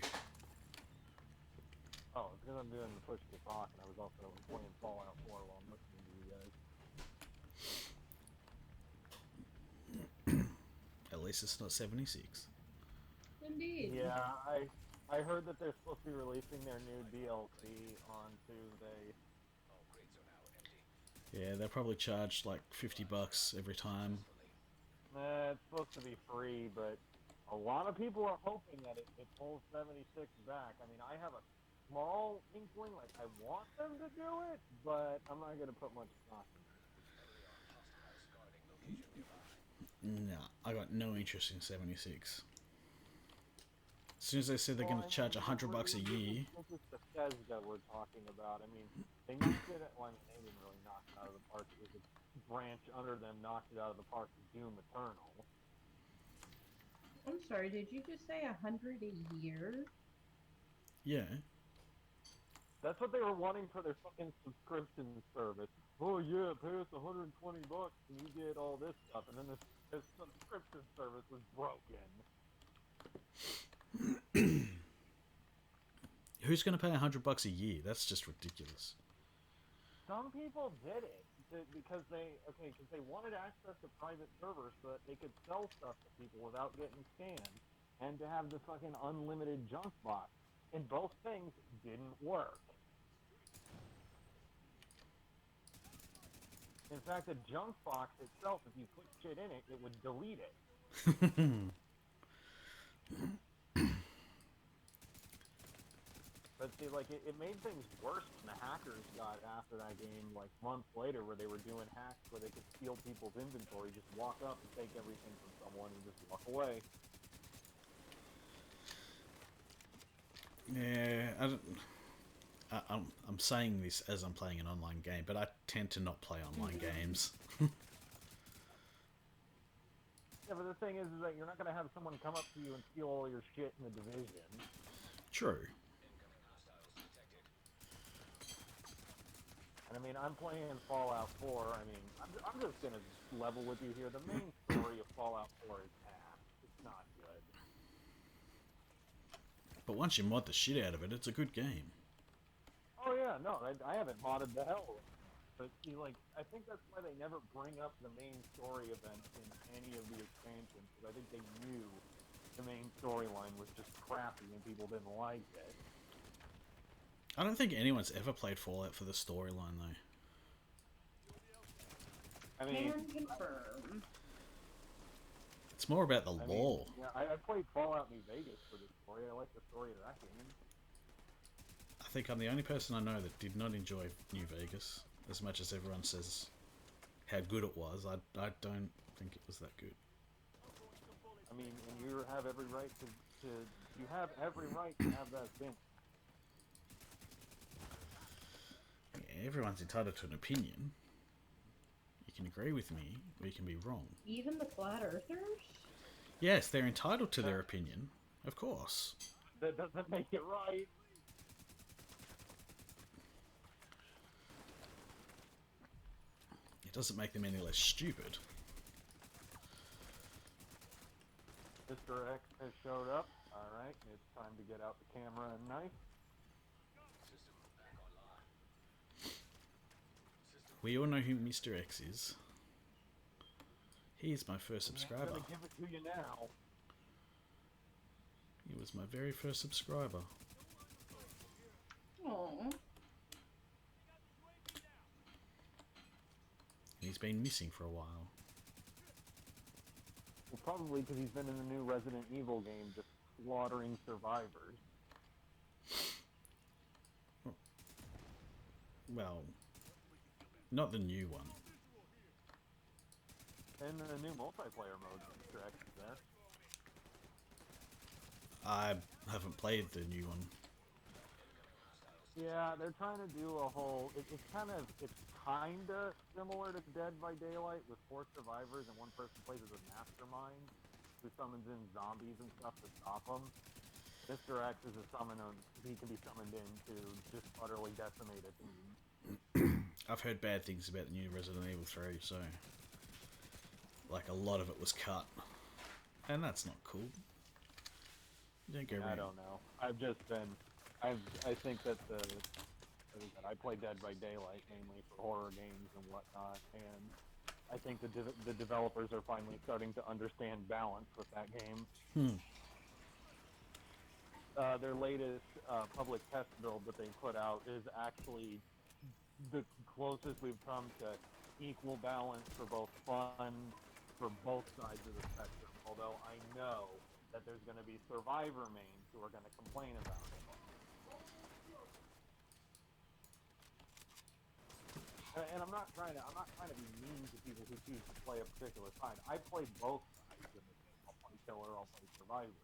Oh, it's because I'm doing the push to talk, and I was also playing Fallout 4 while I'm listening to you guys. At least it's not 76. Indeed. Yeah, I heard that they're supposed to be releasing their new DLC on Tuesday. Yeah, they'll probably charge like $50 every time. It's supposed to be free, but a lot of people are hoping that it pulls 76 back. I mean, I have a small inkling, like I want them to do it, but I'm not going to put much stock in it. No, I got no interest in 76. As soon as they said they're going to charge $100 a year. This is Bethesda we're talking about. I mean, they knocked it. Well, I mean, they didn't really knock it out of the park. It was a branch under them knocked it out of the park with Doom Eternal. I'm sorry, did you just say 100 a year? Yeah. That's what they were wanting for their fucking subscription service. Oh yeah, pay us $120 and you get all this stuff, and then this subscription service was broken. Who's going to pay $100 a year? That's just ridiculous. Some people did it because they wanted access to private servers so that they could sell stuff to people without getting scanned, and to have the fucking unlimited junk box. And both things didn't work. In fact, the junk box itself, if you put shit in it, it would delete it. But see, like, it made things worse when the hackers got after that game, like, months later, where they were doing hacks where they could steal people's inventory, just walk up and take everything from someone and just walk away. Yeah, I'm saying this as I'm playing an online game, but I tend to not play online games. Yeah, but the thing is that you're not going to have someone come up to you and steal all your shit in the Division. True. And I mean, I'm playing Fallout 4. I mean, I'm just going to level with you here. The main story of Fallout 4 is ass. It's not good. But once you mod the shit out of it, it's a good game. Oh yeah, no, I haven't modded the hell. But see, like, I think that's why they never bring up the main story event in any of the expansions, because I think they knew the main storyline was just crappy and people didn't like it. I don't think anyone's ever played Fallout for the storyline, though. I mean, Can confirm. It's more about the lore. Yeah, I played Fallout New Vegas for the story. I like the story of that game. I think I'm the only person I know that did not enjoy New Vegas as much as everyone says how good it was. I don't think it was that good. I mean, and you have every right to you have every right to have that opinion. Yeah, everyone's entitled to an opinion. You can agree with me, or you can be wrong. Even the flat earthers? Yes, they're entitled to their opinion, of course. That doesn't make it right. It doesn't make them any less stupid. Mr. X has showed up. Alright, it's time to get out the camera and knife. We all know who Mr. X is. He's my first I'm subscriber. gonna give it to you now. He was my very first subscriber. Aww. And he's been missing for a while. Well, probably because he's been in the new Resident Evil game just slaughtering survivors. Well, not the new one. And the new multiplayer mode, Mr. X is there. I haven't played the new one. Yeah, they're trying to do a whole. It's kind of similar to Dead by Daylight with 4 survivors and one person plays as a mastermind who summons in zombies and stuff to stop them. Mr. X is a summoner. He can be summoned in to just utterly decimate a team. I've heard bad things about the new Resident Evil 3, so like a lot of it was cut, and that's not cool. Don't go I wrong. don't know. I've just been. I think that I play Dead by Daylight mainly for horror games and whatnot, and I think the developers are finally starting to understand balance with that game. Their latest public test build that they put out is actually the closest we've come to equal balance for both fun for both sides of the spectrum. Although I know that there's going to be survivor mains who are going to complain about it. And I'm not trying to be mean to people who choose to play a particular side. I played both sides of the game. I'll play killer, I'll play survivor.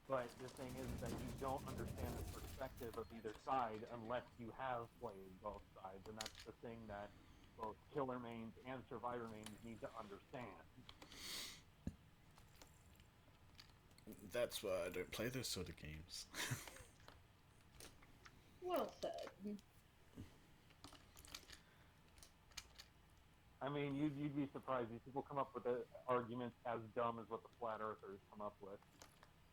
But the thing is that you don't understand the perspective of either side unless you have played both sides, and that's the thing that both killer mains and survivor mains need to understand. That's why I don't play those sort of games. Well said. I mean, you'd be surprised. These people come up with arguments as dumb as what the flat earthers come up with.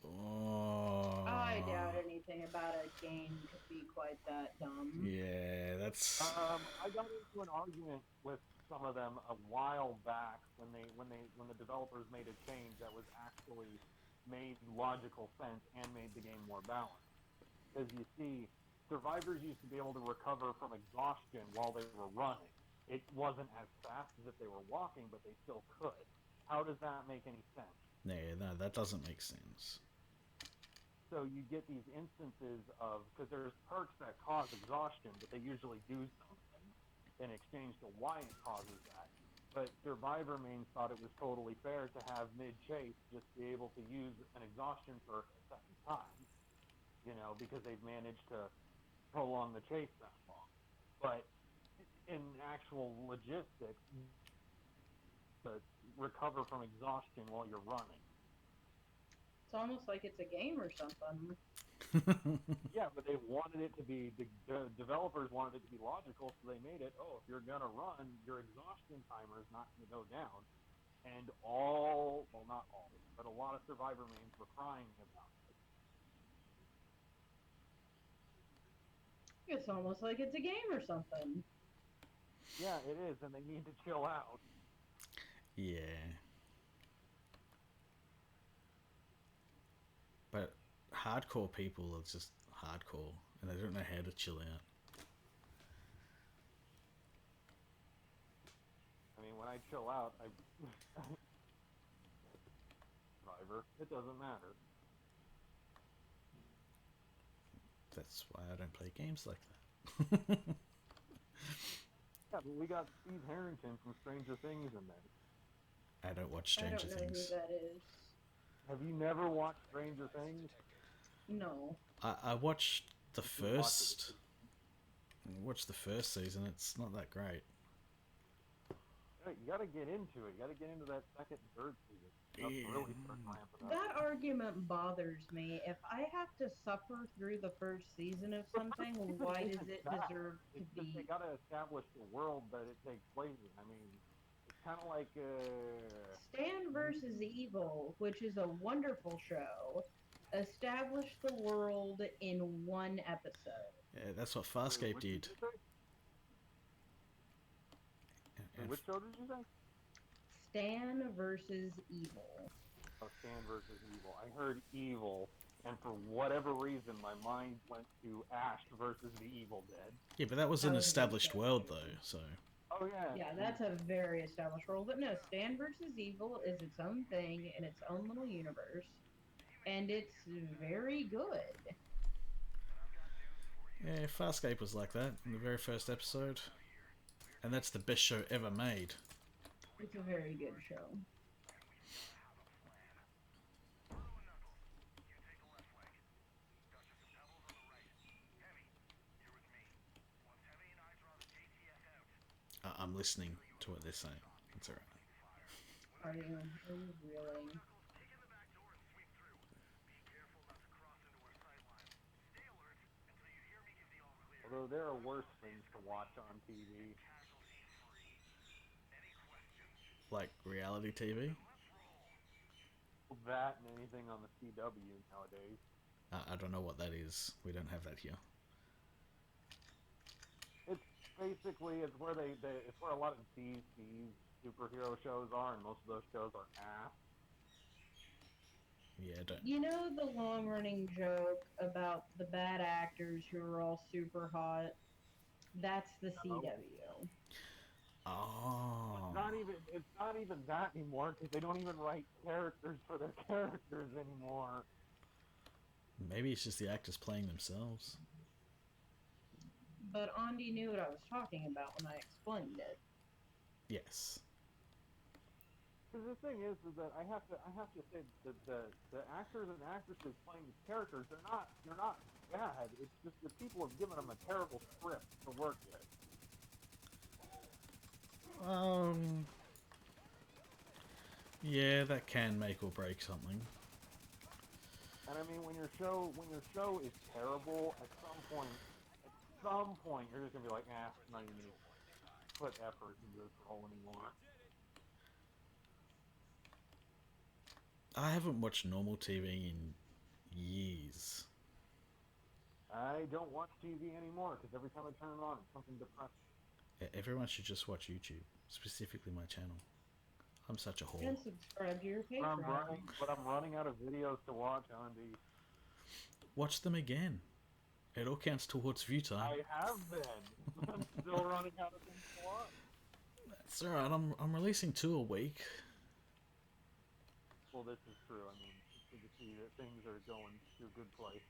Oh. I doubt anything about a game could be quite that dumb. Yeah, that's. I got into an argument with some of them a while back when the developers made a change that was actually made logical sense and made the game more balanced. Because you see, survivors used to be able to recover from exhaustion while they were running. It wasn't as fast as if they were walking, but they still could. How does that make any sense? No, that doesn't make sense. So you get these instances of, because there's perks that cause exhaustion, but they usually do something in exchange to why it causes that. But survivor mains thought it was totally fair to have mid-chase just be able to use an exhaustion perk a second time, because they've managed to prolong the chase that long. But in actual logistics, recover from exhaustion while you're running. It's almost like it's a game or something. Yeah, but they wanted it to be, the developers wanted it to be logical, so they made it, if you're going to run, your exhaustion timer is not going to go down. And not all, but a lot of survivor mains were crying about it. It's almost like it's a game or something. Yeah, it is, and they need to chill out. Yeah. But hardcore people are just hardcore, and they don't know how to chill out. I mean, when I chill out, Survivor, it doesn't matter. That's why I don't play games like that. Yeah, but we got Steve Harrington from Stranger Things in there. I don't watch Stranger I don't know Things. who that is. Have you never watched Stranger Things? No. I watched the You should watch first. Watch the first season. It's not that great. You gotta get into it. You gotta get into that second and third season. That's Yeah. really start ramping up. That argument bothers me. If I have to suffer through the first season of something, why does it deserve to It's just they be? gotta establish the world that it takes place in. I mean, it's kind of like Stan versus Evil, which is a wonderful show, established the world in one episode. Yeah, that's what Farscape which did. did you say? And Which show did you say? Stan versus Evil. Oh, Stan versus Evil. I heard Evil, and for whatever reason, my mind went to Ash versus the Evil Dead. yeah, but that was an That was a established good world, though. So Oh yeah. Yeah, that's a very established role. But no, Stan versus Evil is its own thing in its own little universe, and it's very good. yeah, Farscape was like that in the very first episode, and that's the best show ever made. It's a very good show. I'm listening to what they're saying. It's alright. Are you really? Although there are worse things to watch on TV. Like reality TV. That and anything on the CW nowadays. I don't know what that is. We don't have that here. It's basically it's where it's where a lot of these superhero shows are, and most of those shows are ass. Yeah, I don't. You know the long-running joke about the bad actors who are all super hot? That's the CW. Oh. It's not even that anymore, because they don't even write characters for their characters anymore. Maybe it's just the actors playing themselves. But Andy knew what I was talking about when I explained it. Yes. Because the thing is that I have to say that the actors and actresses playing these characters, they're not bad. It's just that people have given them a terrible script to work with. Yeah, that can make or break something. And I mean, when your show is terrible, at some point, you're just gonna be like, it's not even gonna put effort into this role anymore. I haven't watched normal TV in years. I don't watch TV anymore because every time I turn it on, it's something depressing. Everyone should just watch YouTube, specifically my channel. I'm such a whore. And subscribe to your But Patreon. I'm running out of videos to watch, Andy. Watch them again. It all counts towards view time. I have been. I'm still running out of things to watch. That's alright. I'm releasing 2 a week. Well, this is true. I mean, it's good to see that things are going to a good place.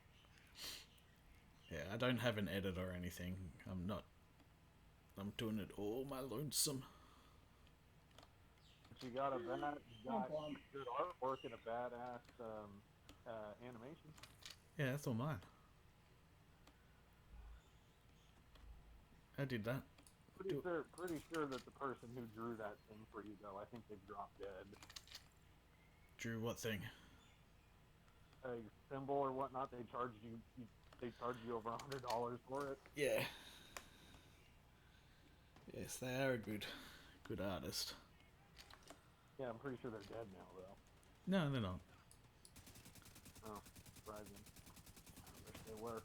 Yeah, I don't have an edit or anything. I'm doing it all my lonesome. But you got good artwork and a badass animation. Yeah, that's all mine. I did that. Pretty sure that the person who drew that thing for you, though, I think they dropped dead. Drew what thing? A symbol or whatnot. They charged you over $100 for it. Yeah. Yes, they are a good artist. Yeah, I'm pretty sure they're dead now, though. No, they're not. Oh, surprising. I wish they were.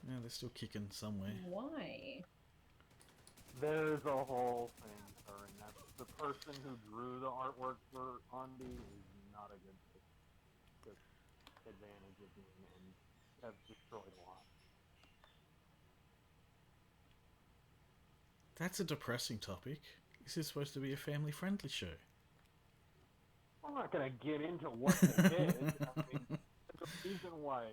Yeah, they're still kicking somewhere. Why? There's a whole thing, sir, and that's the person who drew the artwork for Andy is not a good took advantage of me and have destroyed a lot. That's a depressing topic. This is supposed to be a family-friendly show. I'm not gonna get into what they did. I mean, there's a reason why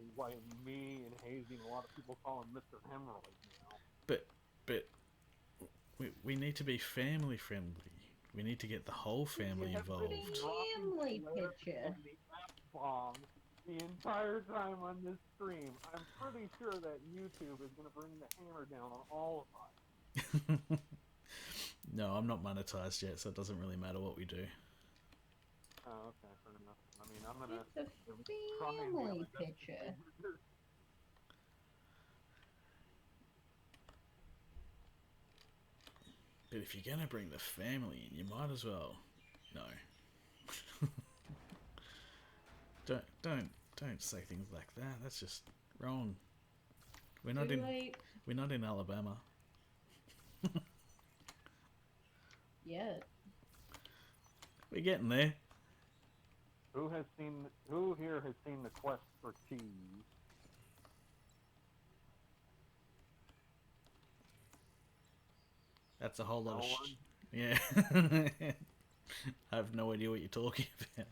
me and Hazy and a lot of people call him Mr. Hemorrhoid now. But we need to be family-friendly. We need to get the whole family involved. Family picture. Bomb the entire time on this stream. I'm pretty sure that YouTube is gonna bring the hammer down on all of us. No, I'm not monetized yet, so it doesn't really matter what we do. Oh, okay, fair enough. I mean, I'm gonna It's a family picture. But if you're gonna bring the family in, you might as well. No. Don't say things like that. That's just wrong. We're not Too in late. we're not in Alabama. Yet. We're getting there. Who here has seen the Quest for Cheese? That's a whole lot of No one? yeah. I have no idea what you're talking about.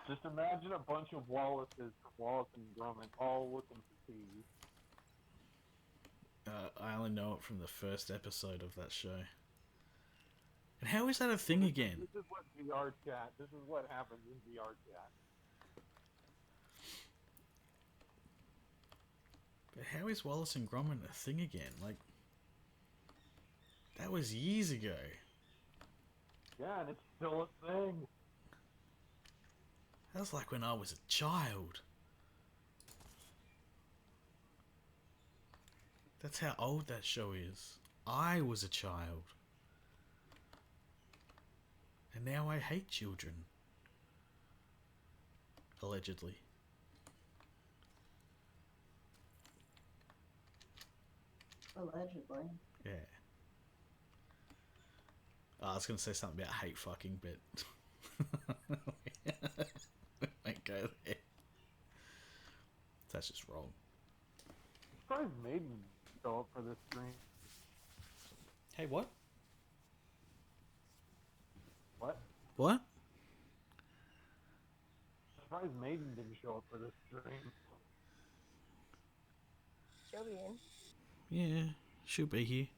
Just imagine a bunch of Wallaces from Wallace and Gromit all looking for cheese. I only know it from the first episode of that show. And how is that a thing again? This is what VR chat. This is what happens in VR chat. But how is Wallace and Gromit a thing again? Like, that was years ago. Yeah, and it's still a thing. That was like when I was a child. That's how old that show is. I was a child. And now I hate children. Allegedly. Allegedly. Yeah. I was going to say something about hate fucking, but... we won't go there. That's just wrong. I'm surprised Maiden show up for this stream. Hey, what? What? What? I'm surprised Maiden didn't show up for this stream. She'll be in. Yeah, she'll be here.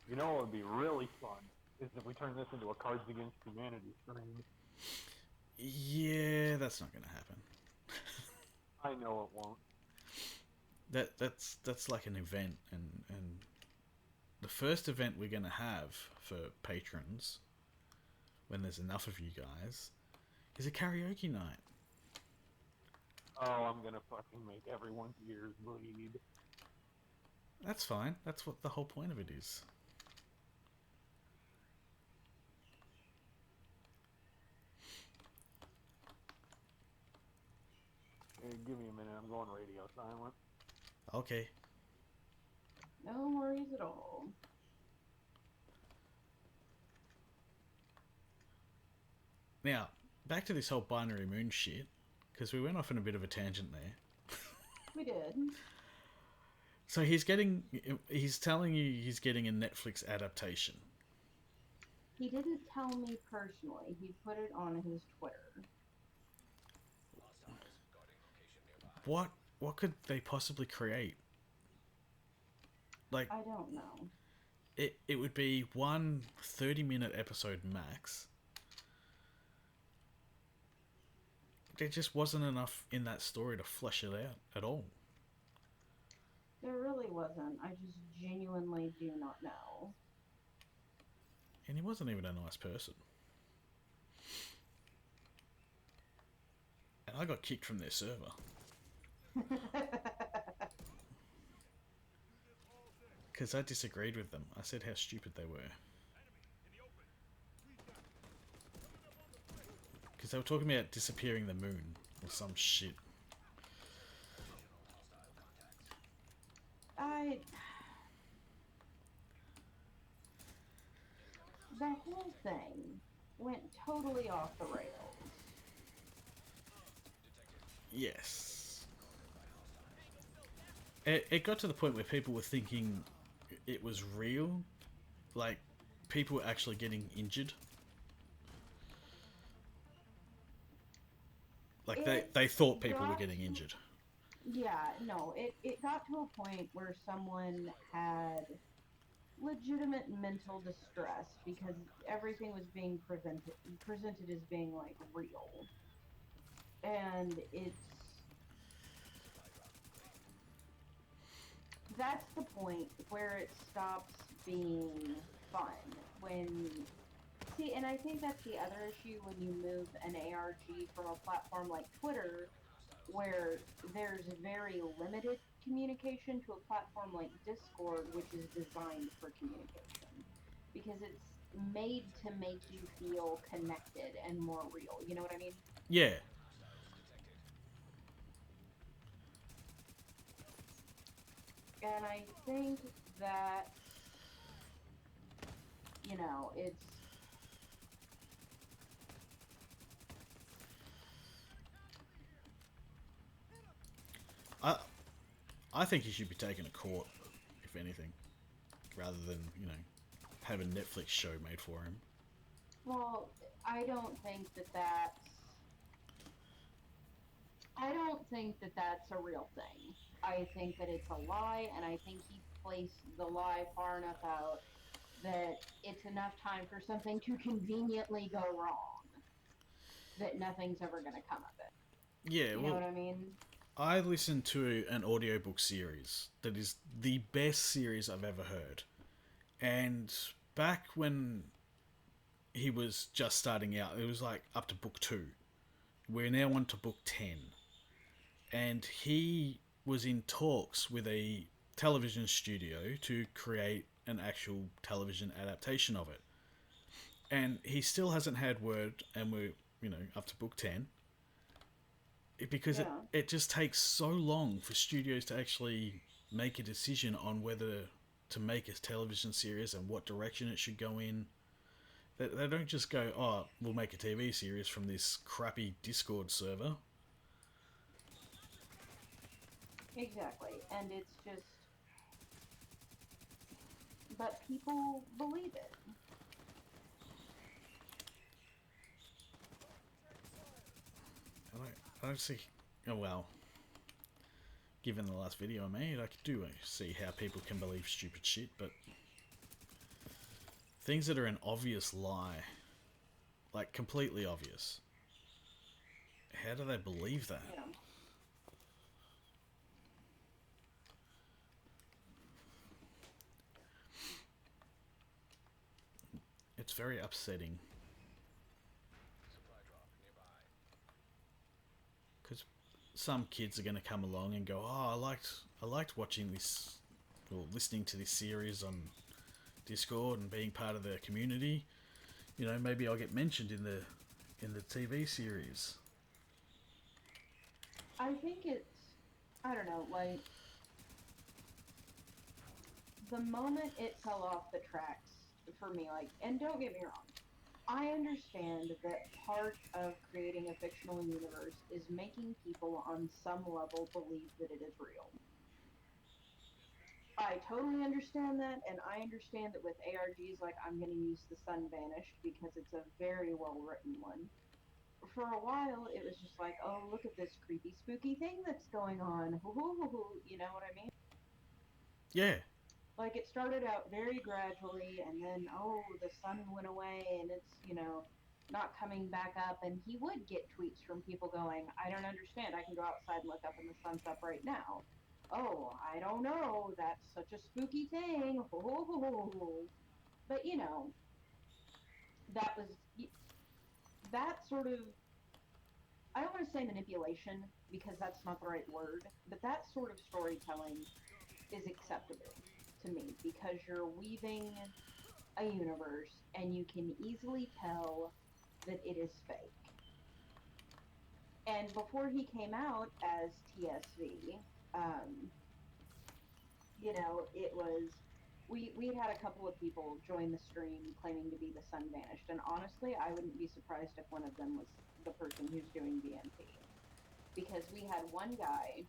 You know what would be really fun is if we turn this into a Cards Against Humanity stream. Yeah, that's not going to happen. I know it won't. That's like an event, and the first event we're going to have for patrons, when there's enough of you guys, is a karaoke night. Oh, I'm gonna fucking make everyone's ears bleed. That's fine. That's what the whole point of it is. Hey, give me a minute, I'm going radio silent. Okay. No worries at all. Now, back to this whole binary moon shit, because we went off on a bit of a tangent there. We did. So he's telling you he's getting a Netflix adaptation. He didn't tell me personally. He put it on his Twitter. What could they possibly create? Like, I don't know. it would be one 30-minute episode max. there just wasn't enough in that story to flesh it out at all. There really wasn't. I just genuinely do not know. And he wasn't even a nice person. And I got kicked from their server. Because I disagreed with them. I said how stupid they were. Because they were talking about disappearing the moon or some shit. The whole thing went totally off the rails. Yes. It got to the point where people were thinking it was real. Like, people were actually getting injured. Like, they thought people were getting injured. Yeah, no, it got to a point where someone had legitimate mental distress because everything was being presented as being, like, real. And that's the point where it stops being fun. And I think that's the other issue when you move an ARG from a platform like Twitter, where there's very limited communication, to a platform like Discord, which is designed for communication. Because it's made to make you feel connected and more real. You know what I mean? Yeah. And I think that, it's... I think he should be taken to court, if anything, rather than, have a Netflix show made for him. Well, I don't think that that's a real thing. I think that it's a lie, and I think he placed the lie far enough out that it's enough time for something to conveniently go wrong that nothing's ever going to come of it. Yeah, You know what I mean? I listened to an audiobook series that is the best series I've ever heard. And back when he was just starting out, it was like up to book 2. We're now on to book 10. And he was in talks with a television studio to create an actual television adaptation of it. And he still hasn't had word, and we're, up to book 10. Because it just takes so long for studios to actually make a decision on whether to make a television series and what direction it should go in. They don't just go, oh, we'll make a TV series from this crappy Discord server. Exactly. And it's just... But people believe it. I don't see... Oh, well. Given the last video I made, I do see how people can believe stupid shit, but... Things that are an obvious lie, like completely obvious, how do they believe that? Yeah. It's very upsetting. Because some kids are going to come along and go, oh, I liked watching this, or listening to this series on Discord and being part of the community. Maybe I'll get mentioned in the TV series. I think I don't know, like, the moment it fell off the tracks for me, like, and don't get me wrong, I understand that part of creating a fictional universe is making people on some level believe that it is real. I totally understand that, and I understand that with ARGs, like, I'm going to use The Sun Vanished because it's a very well-written one. For a while, it was just like, oh, look at this creepy, spooky thing that's going on. You know what I mean? Yeah. Like, it started out very gradually, and then, oh, the sun went away, and it's, not coming back up, and he would get tweets from people going, I don't understand, I can go outside and look up and the sun's up right now. Oh, I don't know, that's such a spooky thing. But you know, that was that sort of, I don't want to say manipulation because that's not the right word, but that sort of storytelling is acceptable to me because you're weaving a universe and you can easily tell that it is fake. And before he came out as TSV, um, you know, it was we'd had a couple of people join the stream claiming to be the sun vanished, and honestly, I wouldn't be surprised if one of them was the person who's doing VMP, because we had one guy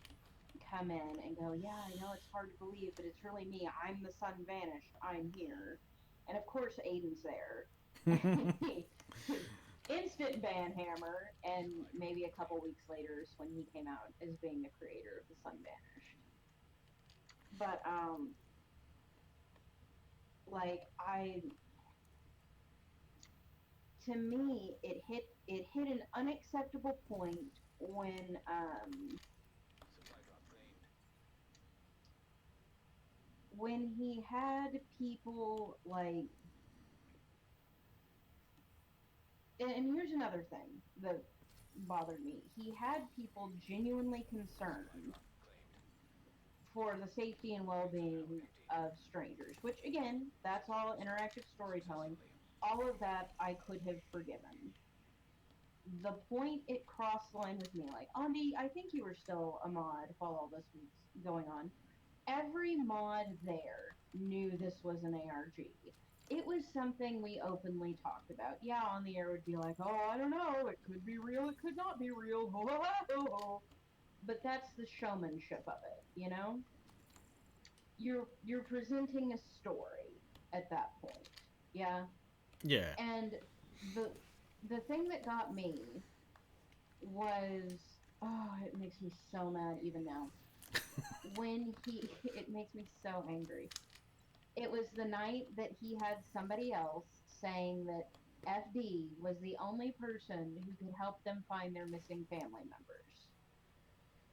come in and go, yeah, I know it's hard to believe, but it's really me. I'm the sun vanished. I'm here, and of course, Aiden's there. Instant ban hammer, and maybe a couple weeks later is when he came out as being the creator of the sun vanished. But like I, to me, it hit an unacceptable point when he had people like, and here's another thing that bothered me. He had people genuinely concerned for the safety and well-being of strangers, which again, that's all interactive storytelling. All of that I could have forgiven. The point it crossed the line with me, like, Andy, I think you were still a mod while all this was going on. Every mod there knew this was an ARG. It was something we openly talked about. Yeah, on the air would be like, oh, I don't know, it could be real, it could not be real, but that's the showmanship of it, you know? You're presenting a story at that point. Yeah. Yeah. And the the thing that got me was, oh, it makes me so mad even now. When he it makes me so angry. It was the night that he had somebody else saying that FD was the only person who could help them find their missing family members.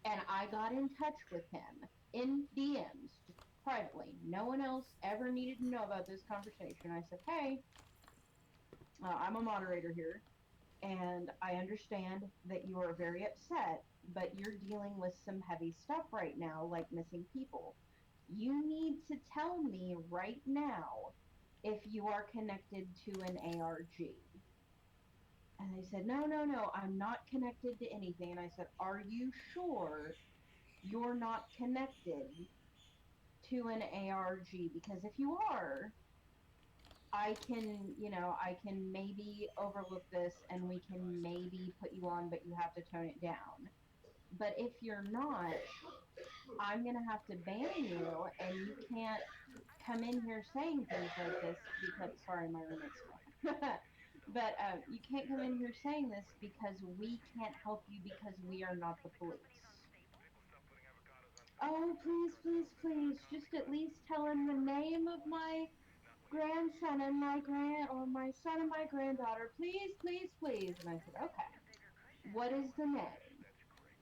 And I got in touch with him in DMs, just privately. No one else ever needed to know about this conversation. I said, hey, I'm a moderator here, and I understand that you are very upset, but you're dealing with some heavy stuff right now, like missing people. You need to tell me right now if you are connected to an ARG. And they said, no, no, no, I'm not connected to anything. And I said, are you sure you're not connected to an ARG? Because if you are, I can, you know, I can maybe overlook this and we can maybe put you on, but you have to tone it down. But if you're not, I'm going to have to ban you, and you can't come in here saying things like this because, sorry, my roommate's phone. But you can't come in here saying this because we can't help you because we are not the police. Oh, please, please, please, just at least tell him the name of my grandson and or my son and my granddaughter. Please, please, please. And I said, okay. What is the name?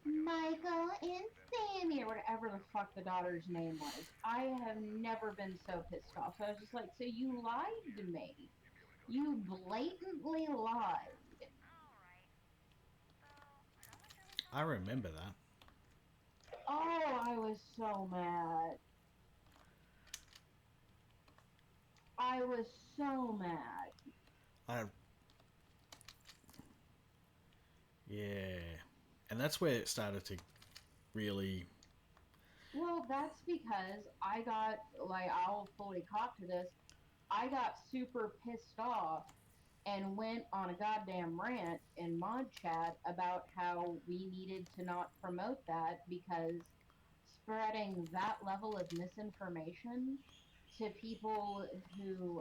Michael and Sammy, or whatever the fuck the daughter's name was. I have never been so pissed off. So I was just like, so you lied to me. You blatantly lied. I remember that. Oh, I was so mad. I was so mad. I Yeah. And that's where it started to really. Well, that's because I got, like, I'll fully cop to this. I got super pissed off and went on a goddamn rant in mod chat about how we needed to not promote that because spreading that level of misinformation to people who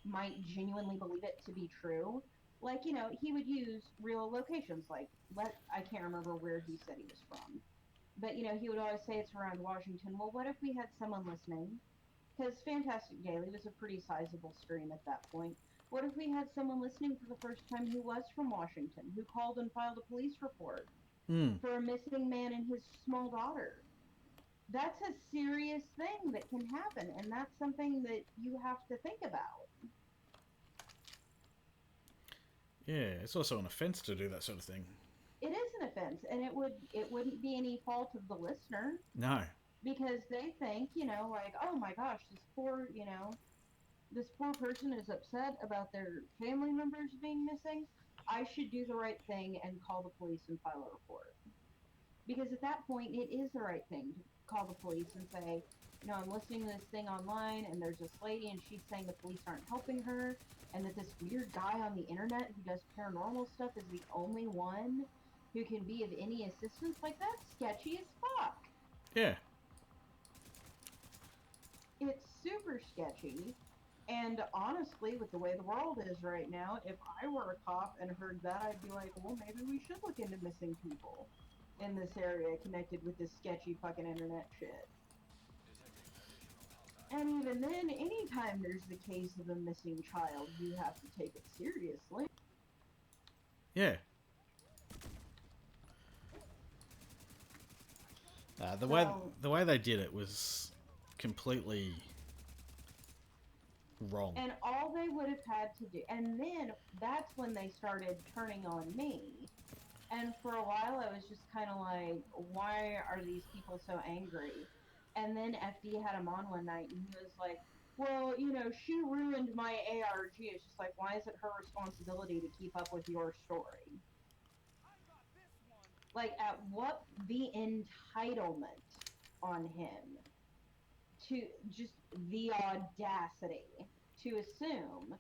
might genuinely believe it to be true. Like, you know, he would use real locations. Like, I can't remember where he said he was from. But, you know, he would always say it's around Washington. Well, what if we had someone listening? Because Fantastic Daily was a pretty sizable stream at that point. What if we had someone listening for the first time who was from Washington, who called and filed a police report Hmm. for a missing man and his small daughter? That's a serious thing that can happen, and that's something that you have to think about. Yeah, it's also an offence to do that sort of thing. It is an offense, and it wouldn't be any fault of the listener, No. because they think, like, oh my gosh, this poor person is upset about their family members being missing. I should do the right thing and call the police and file a report. Because at that point, it is the right thing to call the police and say, I'm listening to this thing online, and there's this lady, and she's saying the police aren't helping her, and that this weird guy on the internet who does paranormal stuff is the only one who can be of any assistance. Like, that's sketchy as fuck. Yeah. It's super sketchy. And honestly, with the way the world is right now, if I were a cop and heard that, I'd be like, well, maybe we should look into missing people in this area connected with this sketchy fucking internet shit. And even then, anytime there's the case of a missing child, you have to take it seriously. Yeah. The way they did it was completely wrong. And all they would have had to do, and then that's when they started turning on me. And for a while, I was just kind of like, why are these people so angry? And then FD had him on one night, and he was like, well, she ruined my ARG. It's just like, why is it her responsibility to keep up with your story? Like, at what the entitlement on him to just the audacity to assume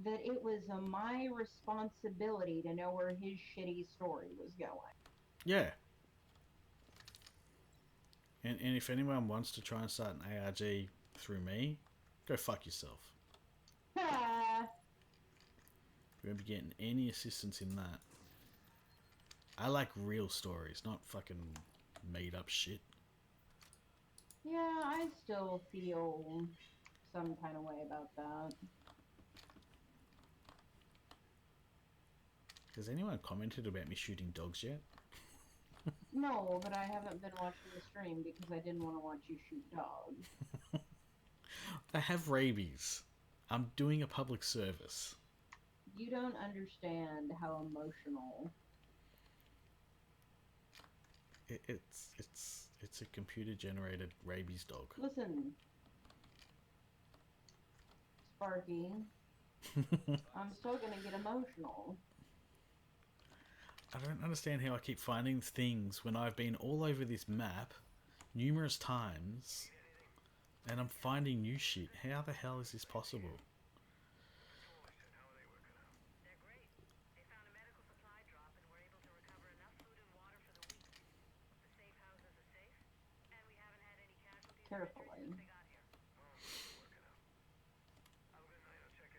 that it was my responsibility to know where his shitty story was going. Yeah. And if anyone wants to try and start an ARG through me, go fuck yourself. You won't be getting any assistance in that. I like real stories, not fucking made up shit. Yeah, I still feel some kind of way about that. Has anyone commented about me shooting dogs yet? No, but I haven't been watching the stream because I didn't want to watch you shoot dogs. I have rabies. I'm doing a public service. You don't understand how emotional. It's a computer generated rabies dog. Listen, Sparky, I'm still gonna get emotional. I don't understand how I keep finding things when I've been all over this map numerous times and I'm finding new shit. How the hell is this possible? Carefully.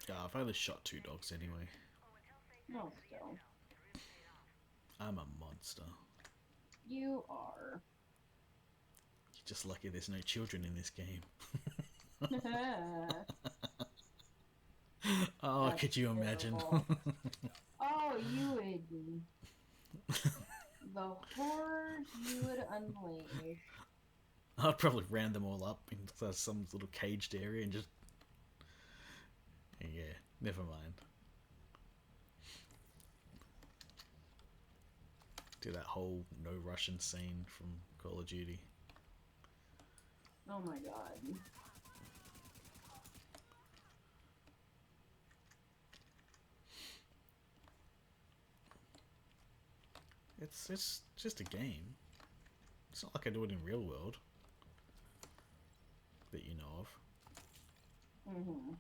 Yeah, I've only shot 2 dogs anyway. No, still. I'm a monster. You are. You're just lucky there's no children in this game. Oh, That's could you imagine? Oh, you would. The horrors you would unleash. I'd probably round them all up into some little caged area and just... Yeah, never mind. Do that whole no Russian scene from Call of Duty. Oh my god. It's just a game. It's not like I do it in real world. That you know of. Mm-hmm.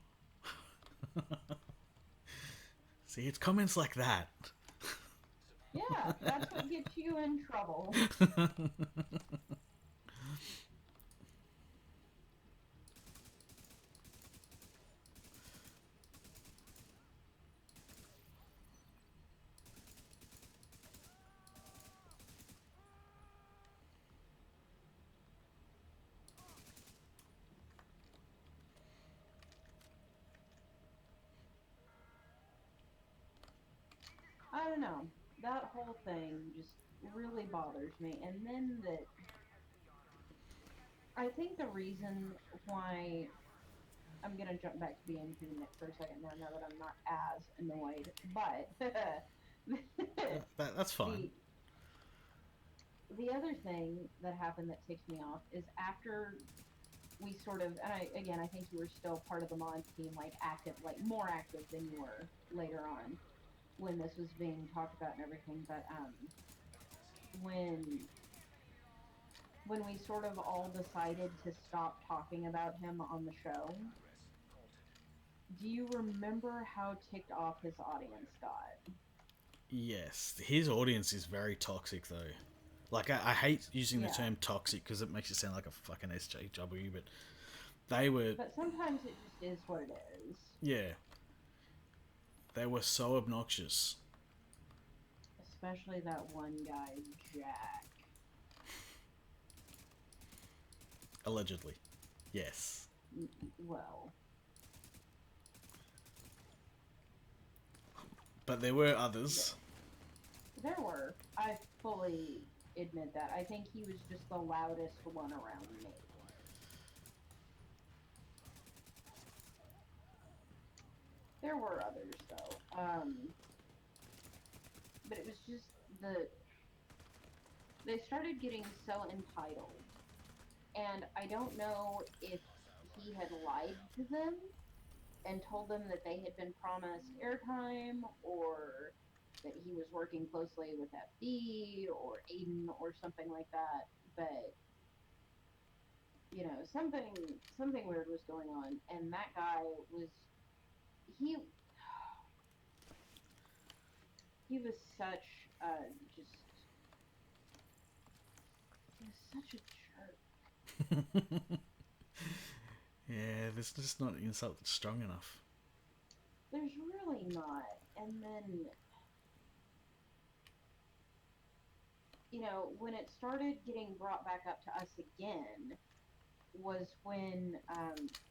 See, it's comments like that. Yeah, that's what gets you in trouble. I don't know. That whole thing just really bothers me. And then that I think the reason why I'm gonna jump back to BNP for a second now that I'm not as annoyed, but That's fine. the other thing that happened that ticks me off is after we sort of, and I think you were still part of the mod team, like active, like more active than you were later on when this was being talked about and everything. But when when we sort of all decided to stop talking about him on the show, do you remember how ticked off his audience got? Yes, his audience is very toxic though. Like I hate using the Yeah. term toxic because it makes you sound like a fucking SJW, but they were, But sometimes it just is what it is. yeah, they were so obnoxious. Especially that one guy, Jack. Allegedly, yes. Well, But there were others. there were. I fully admit that. I think he was just the loudest one around me. There were others though. But it was just they started getting so entitled. And I don't know if he had lied to them and told them that they had been promised airtime, or that he was working closely with FD or Aiden or something like that. But you know, something weird was going on, and that guy was he he was such just he was such a jerk. Yeah, there's just not insult that's strong enough. There's really not. And then, you know, when it started getting brought back up to us again was when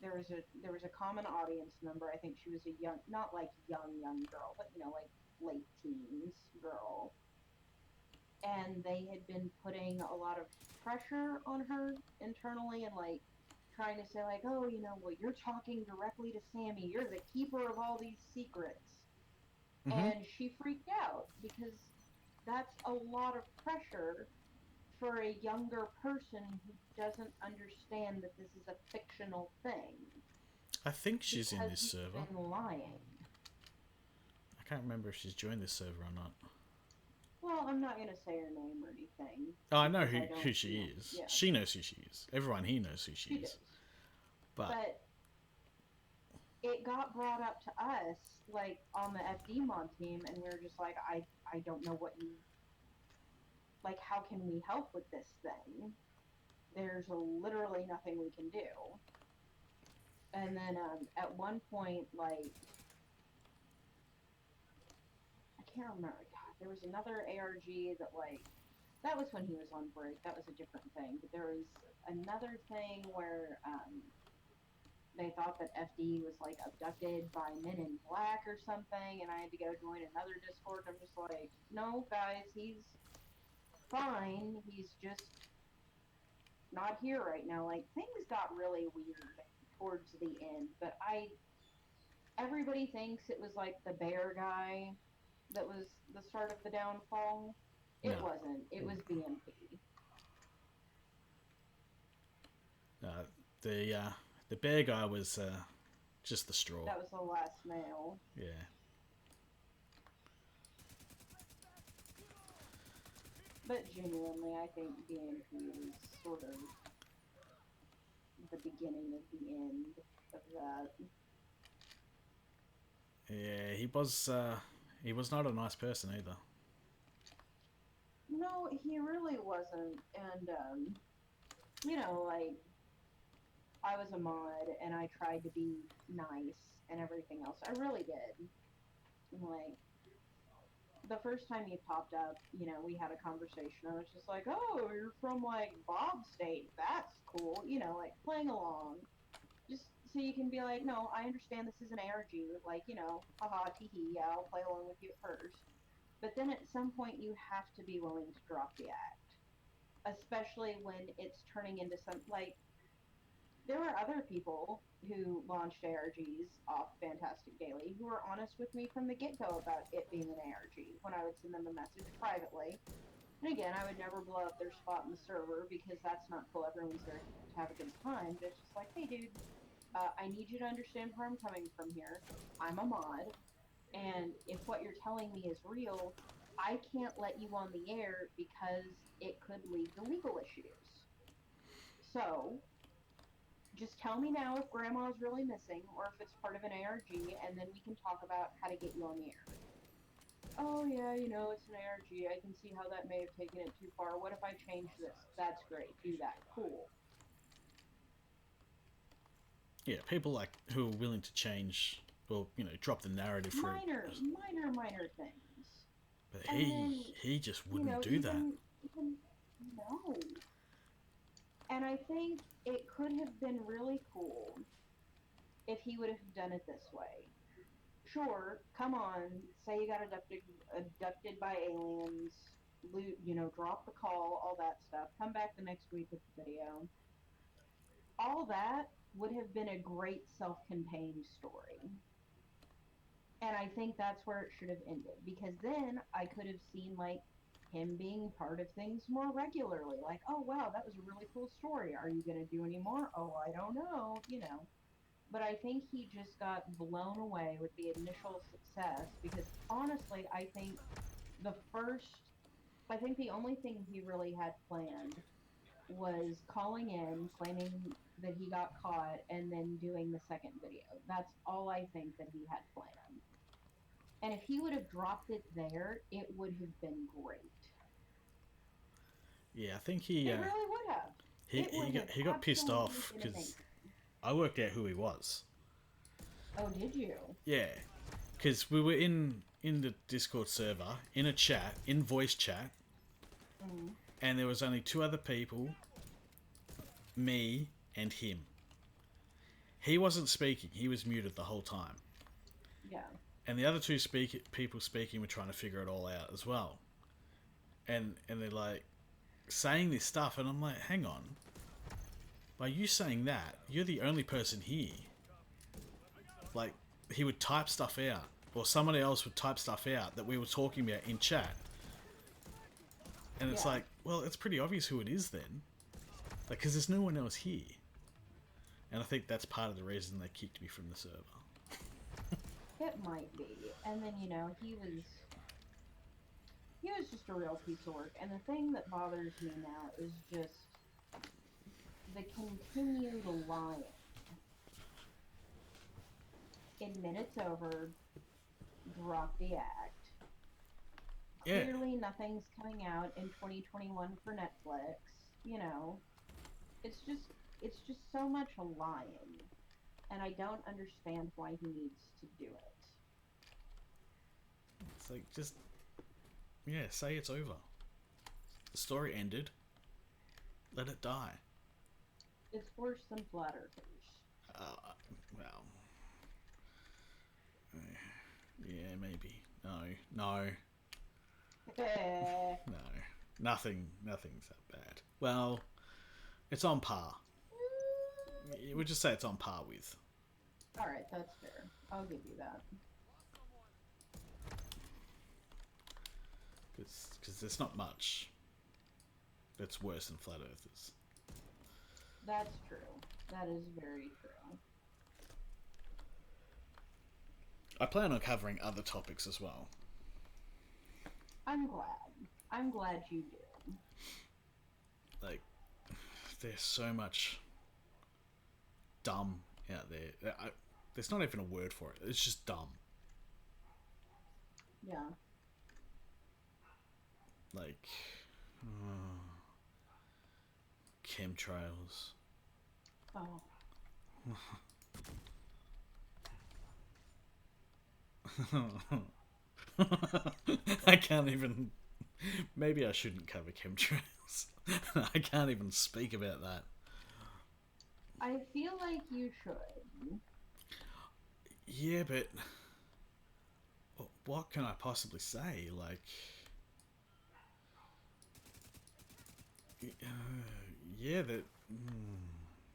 there was a common audience member. I think she was a young, not like young girl, but you know, like late teens girl. And they had been putting a lot of pressure on her internally and like trying to say like, oh, you know, well, you're talking directly to Sammy. You're the keeper of all these secrets. Mm-hmm. And she freaked out because that's a lot of pressure for a younger person who doesn't understand that this is a fictional thing. I think she's in Because this he's server. been lying. I can't remember if she's joined this server or not. Well, I'm not going to say her name or anything. Oh, I know because who she know. is. Yeah. She knows who she is. Everyone here knows who she is. Does. But it got brought up to us, like, on the FD mod team, and we were just like, I don't know what you... Like, how can we help with this thing? There's literally nothing we can do. And then, at one point, like... I can't remember. God, there was another ARG that, like... That was when he was on break. That was a different thing. But there was another thing where, they thought that FD was like abducted by men in black or something, and I had to go join another Discord. And I'm just like, no, guys, he's fine. He's just not here right now. Like, things got really weird towards the end, but everybody thinks it was like the bear guy that was the start of the downfall. It No. wasn't. It was BMP. The bear guy was just the straw. That was the last nail. Yeah. But genuinely, I think BMP was sort of the beginning of the end of that. Yeah, he was not a nice person either. No, he really wasn't. And, you know, like, I was a mod and I tried to be nice and everything else. I really did. Like, the first time he popped up, you know, we had a conversation. I was just like, oh, you're from, like, Bob State. That's cool. You know, like, playing along. Just so you can be like, no, I understand this is an ARG. Like, you know, haha, tee-hee, yeah, I'll play along with you at first. But then at some point, you have to be willing to drop the act, especially when it's turning into some like there were other people who launched ARGs off Fantastic Daily who were honest with me from the get go about it being an ARG when I would send them a message privately. And again, I would never blow up their spot in the server because that's not cool. Everyone's there to have a good time. But it's just like, hey, dude, I need you to understand where I'm coming from here. I'm a mod, and if what you're telling me is real, I can't let you on the air because it could lead to legal issues. So just tell me now if grandma is really missing or if it's part of an ARG, and then we can talk about how to get you on the air. Oh, yeah, you know, it's an ARG. I can see how that may have taken it too far. What if I change this? That's great. Do that. Cool. Yeah, people like who are willing to change or, you know, drop the narrative for Minor things. But And then, he just you wouldn't know, do that. even no. And I think it could have been really cool if he would have done it this way. Sure, come on, say you got abducted by aliens, you know, drop the call, all that stuff. Come back the next week with the video. All that would have been a great self-contained story. And I think that's where it should have ended, because then I could have seen like him being part of things more regularly. Like, oh wow, that was a really cool story. Are you gonna do any more? Oh, I don't know, you know. But I think he just got blown away with the initial success because honestly, I think the only thing he really had planned was calling in, claiming that he got caught, and then doing the second video. That's all I think that he had planned. And if he would have dropped it there, it would have been great. Yeah, I think It really would have. he got pissed off because I worked out who he was. Oh, did you? Yeah, because we were in the Discord server in a chat, in voice chat, and there was only two other people, me and him. He wasn't speaking; he was muted the whole time. Yeah. And the other two people speaking were trying to figure it all out as well. And they're like saying this stuff, and I'm like, hang on. By you saying that, you're the only person here. Like, he would type stuff out, or somebody else would type stuff out that we were talking about in chat. And it's like, well, it's pretty obvious who it is then. Like, because there's no one else here. And I think that's part of the reason they kicked me from the server. It might be. And then, you know, he was just a real piece of work. And the thing that bothers me now is just the continued lying. Admit it's over, drop the act. Yeah. Clearly nothing's coming out in 2021 for Netflix, you know. It's just so much lying. And I don't understand why he needs to do it. It's like, just, yeah, say it's over. The story ended. Let it die. It's worse than flat earthers. Well, yeah, maybe. No, nothing's that bad. Well, it's on par. We'll just say it's on par with. Alright, that's fair. I'll give you that. Because there's not much that's worse than flat earthers. That's true. That is very true. I plan on covering other topics as well. I'm glad. I'm glad you do. Like, there's so much dumb out there. There's not even a word for it. It's just dumb. Yeah. Like, chemtrails. Oh. I can't even. Maybe I shouldn't cover chemtrails. I can't even speak about that. I feel like you should. Yeah, but what can I possibly say? Like, yeah,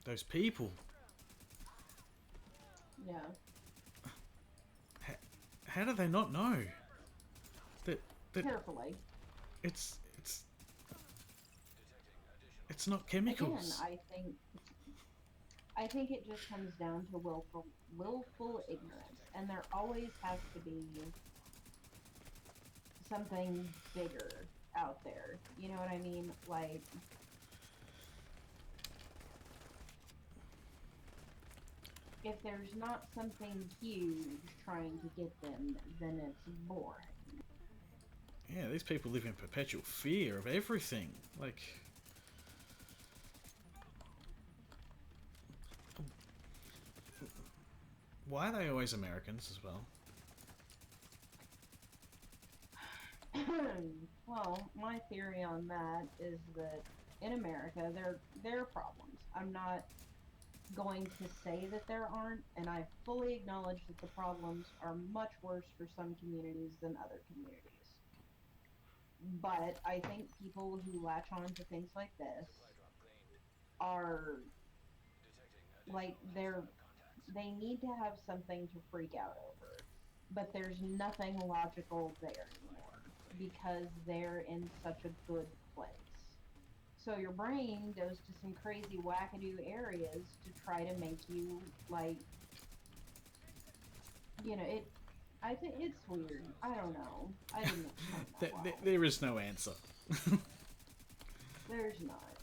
those people. Yeah. How do they not know that Carefully. it's it's not Again, chemicals? I think it just comes down to willful ignorance, and there always has to be something bigger out there. You know what I mean? Like, if there's not something huge trying to get them, then it's boring. Yeah, these people live in perpetual fear of everything. Like, why are they always Americans as well? Well, my theory on that is that in America there are problems. I'm not going to say that there aren't, and I fully acknowledge that the problems are much worse for some communities than other communities. But I think people who latch on to things like this are like they need to have something to freak out over. But there's nothing logical there anymore because they're in such a good place. So your brain goes to some crazy wackadoo areas to try to make you like, it. I think it's weird. I don't know. I didn't explain that well. There is no answer. There's not.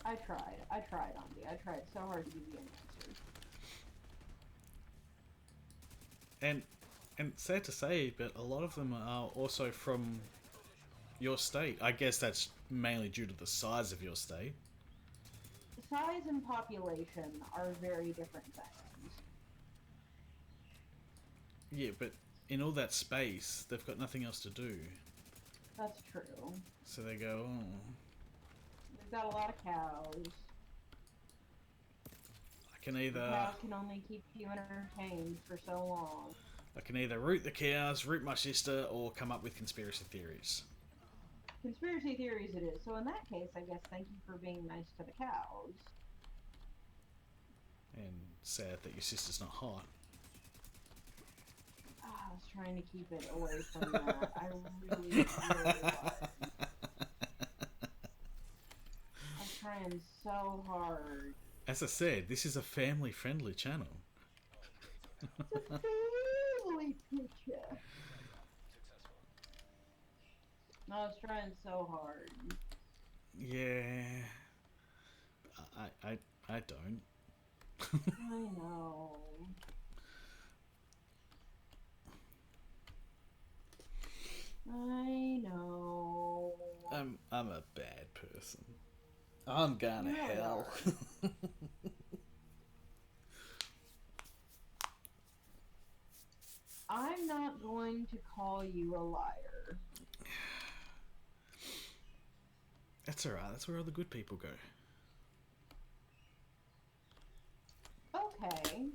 I tried. Andy. I tried so hard to give you an answer. And sad to say, but a lot of them are also from your state. I guess that's mainly due to the size of your state. Size and population are very different things. Yeah, but in all that space, they've got nothing else to do. That's true. So they go, oh. We've got a lot of cows. I can either... The cows can only keep you entertained for so long. I can either root the cows, root my sister, or come up with conspiracy theories. Conspiracy theories it is. So in that case, I guess thank you for being nice to the cows. And sad that your sister's not hot. I was trying to keep it away from that. I really was. I'm trying so hard. As I said, this is a family-friendly channel. It's a family picture. I was trying so hard. Yeah, I don't. I know. I know. I'm a bad person. I'm going to You really hell. I'm not going to call you a liar. That's alright, that's where all the good people go. Okay.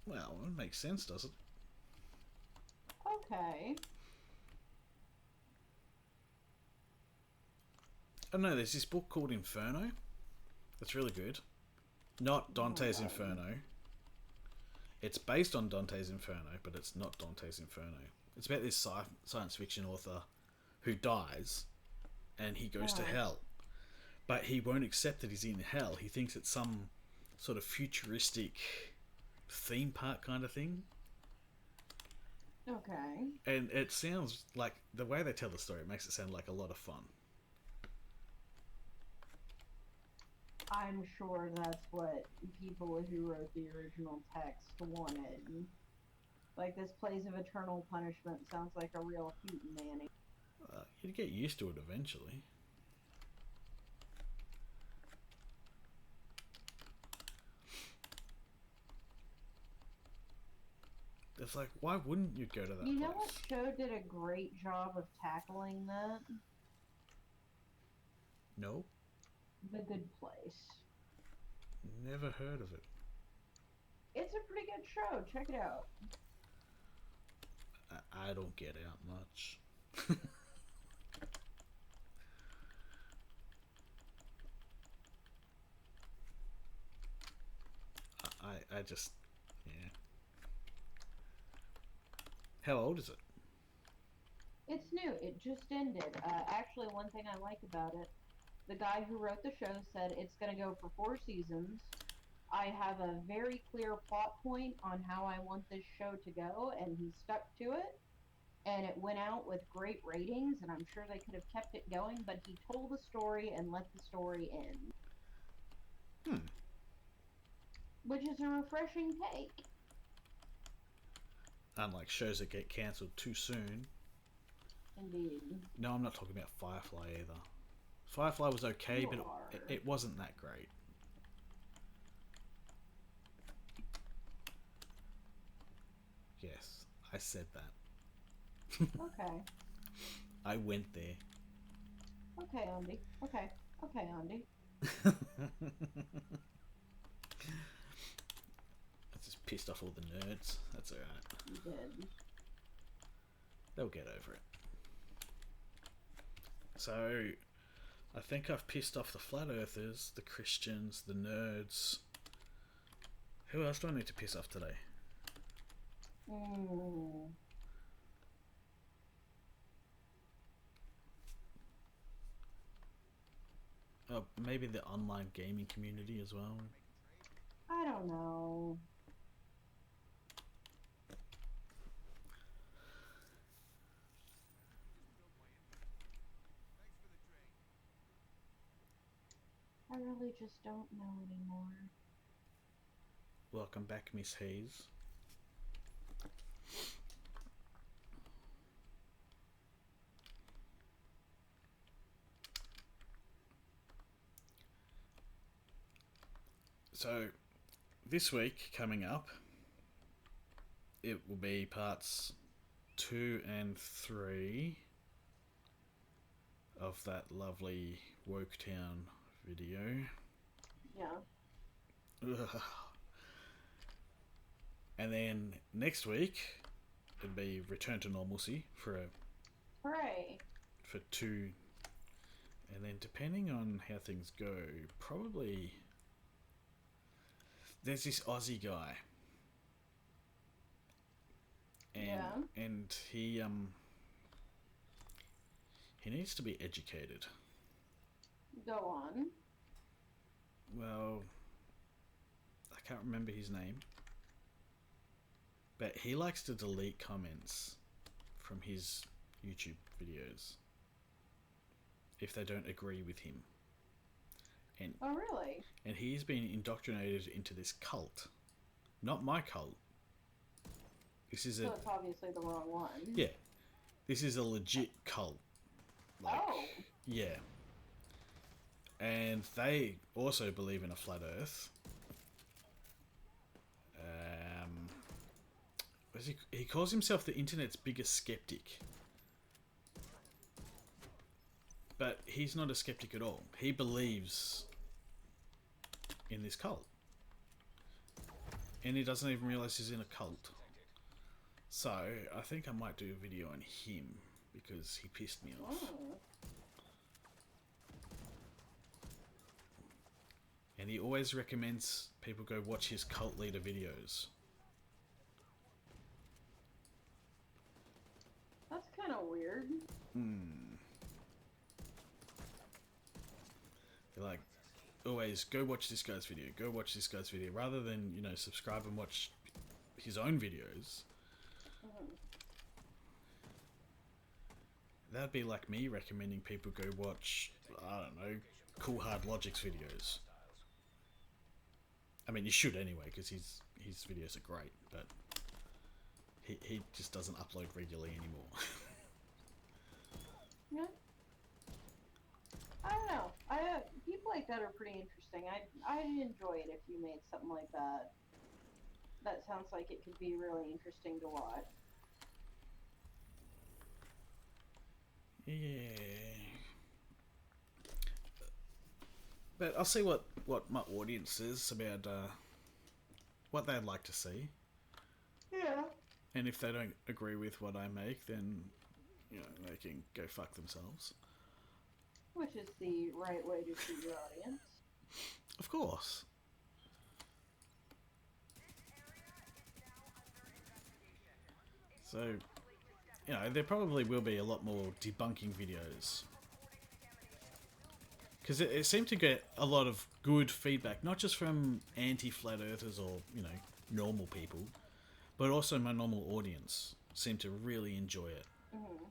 Well, it makes sense, does it? Okay. Oh no, there's this book called Inferno. That's really good. Not Dante's Inferno. It's based on Dante's Inferno, but it's not Dante's Inferno. It's about this science fiction author who dies, and he goes to hell. But he won't accept that he's in hell. He thinks it's some sort of futuristic theme park kind of thing. Okay. And it sounds like, the way they tell the story, it makes it sound like a lot of fun. I'm sure that's what people who wrote the original text wanted. Like, this place of eternal punishment sounds like a real hootenanny. You'd get used to it eventually. It's like, why wouldn't you go to that place? You know what show did a great job of tackling that? No. The Good Place. Never heard of it. It's a pretty good show. Check it out. I don't get out much. I just, yeah. How old is it? It's new. It just ended. Actually, one thing I like about it, the guy who wrote the show said it's going to go for 4 seasons. I have a very clear plot point on how I want this show to go, and he stuck to it. And it went out with great ratings, and I'm sure they could have kept it going, but he told the story and let the story end, Hmm. which is a refreshing take. Unlike shows that get cancelled too soon. Indeed. No, I'm not talking about Firefly either. Firefly was okay, You but are. it wasn't that great. Yes, I said that. Okay. I went there. Okay, Andy. Okay. Okay, Andy. I just pissed off all the nerds. That's alright. You did. They'll get over it. So, I think I've pissed off the flat earthers, the Christians, the nerds. Who else do I need to piss off today? Oh, maybe the online gaming community as well. I don't know. I really just don't know anymore. Welcome back, Miss Hayes. So, this week coming up, it will be parts 2 and 3 of that lovely Woketown video. Yeah. Ugh. And then next week, it'd be Return to Normalcy for Hooray. 2, and then depending on how things go, probably there's this Aussie guy, and he needs to be educated. Go on. Well, I can't remember his name, but he likes to delete comments from his YouTube videos if they don't agree with him. And Oh, really? and he's been indoctrinated into this cult. Not my cult. This is So it's obviously the wrong one. yeah. This is a legit cult. Like, Oh. yeah. And they also believe in a flat earth. He calls himself the internet's biggest skeptic. But he's not a skeptic at all. He believes in this cult. And he doesn't even realize he's in a cult. So, I think I might do a video on him because he pissed me off. Oh. And he always recommends people go watch his cult leader videos. That's kind of weird. They're like, always go watch this guy's video, go watch this guy's video, rather than, subscribe and watch his own videos. That'd be like me recommending people go watch, I don't know, Cool Hard Logic's videos. I mean, you should anyway, because his videos are great, but he just doesn't upload regularly anymore. Yeah. I don't know. People like that are pretty interesting. I'd enjoy it if you made something like that. That sounds like it could be really interesting to watch. Yeah. But I'll see what my audience says about what they'd like to see. Yeah. And if they don't agree with what I make, then, you know, they can go fuck themselves. Which is the right way to treat your audience. Of course. So, you know, there probably will be a lot more debunking videos. Because it seemed to get a lot of good feedback, not just from anti-flat earthers or, you know, normal people, but also my normal audience seemed to really enjoy it. Mm-hmm.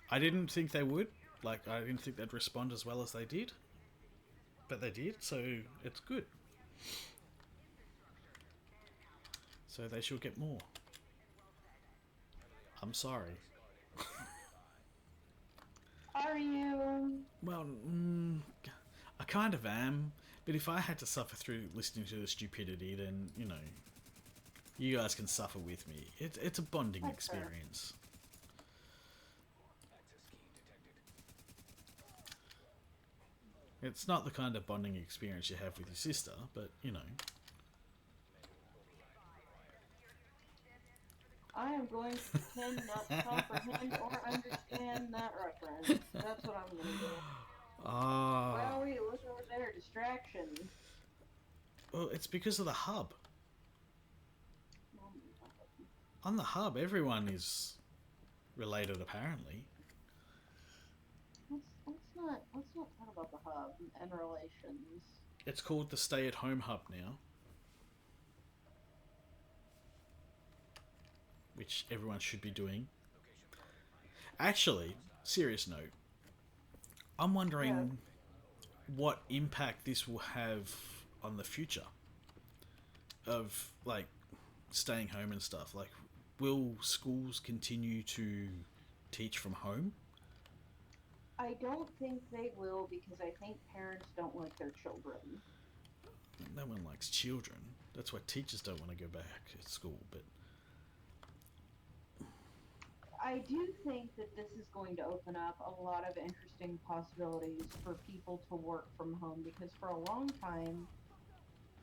I didn't think they would. Like, I didn't think they'd respond as well as they did. But they did, so it's good. So they should get more. I'm sorry. Are you? Well, I kind of am. But if I had to suffer through listening to the stupidity, then, you know, you guys can suffer with me. It's a bonding That's fair. experience. It's not the kind of bonding experience you have with your sister, but, you know. I am going to pretend not to comprehend or understand that reference. That's what I'm going to do. Ah. Wowie, look over there, distraction. Well, it's because of the hub. On the hub, everyone is related, apparently. Let's not talk about the hub and relations. It's called the stay-at-home hub now. Which everyone should be doing. Actually, serious note. I'm wondering what impact this will have on the future of, like, staying home and stuff. Like, will schools continue to teach from home? I don't think they will because I think parents don't like their children. No one likes children. That's why teachers don't want to go back to school, but... I do think that this is going to open up a lot of interesting possibilities for people to work from home because for a long time,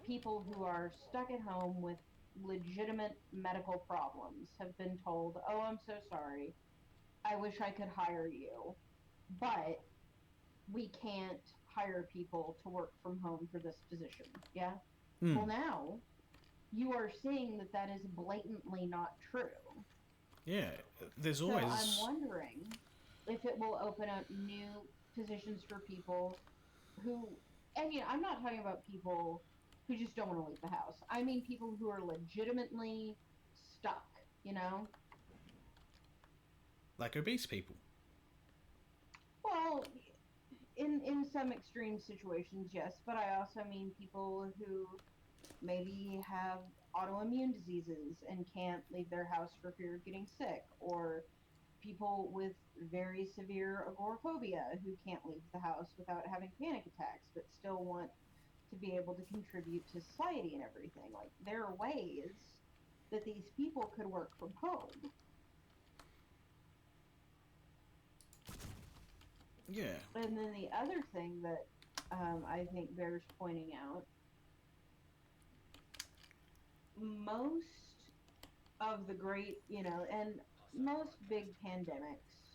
people who are stuck at home with legitimate medical problems have been told, oh, I'm so sorry. I wish I could hire you. But we can't hire people to work from home for this position. Yeah? Well, now you are seeing that that is blatantly not true. Yeah, there's always... So I'm wondering if it will open up new positions for people who... I mean, I'm not talking about people who just don't want to leave the house. I mean people who are legitimately stuck, you know? Like obese people. Well, in some extreme situations, yes, but I also mean people who maybe have autoimmune diseases and can't leave their house for fear of getting sick, or people with very severe agoraphobia who can't leave the house without having panic attacks but still want to be able to contribute to society and everything. Like, there are ways that these people could work from home. Yeah. And then the other thing that I think bears pointing out, most of the great, you know, and most big pandemics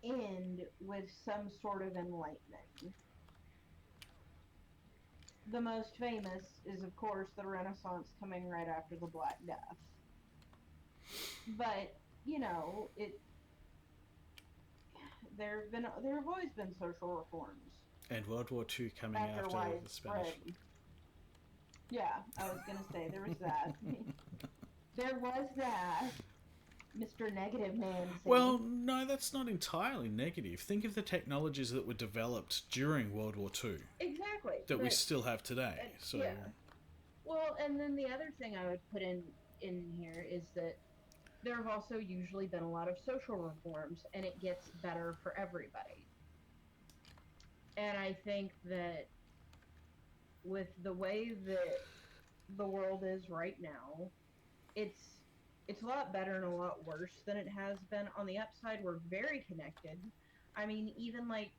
end with some sort of enlightening. The most famous is, of course, the Renaissance coming right after the Black Death. But, you know, there have always been social reforms. And World War II coming after the Spanish. Yeah, I was gonna say there was that. There was that. Mr. Negative Nancy. Well, no, that's not entirely negative. Think of the technologies that were developed during World War II. Exactly. That we still have today. So. Yeah. Well, and then the other thing I would put in here is that there have also usually been a lot of social reforms, and it gets better for everybody. And I think that with the way that the world is right now, it's a lot better and a lot worse than it has been. On the upside, we're very connected. I mean, even like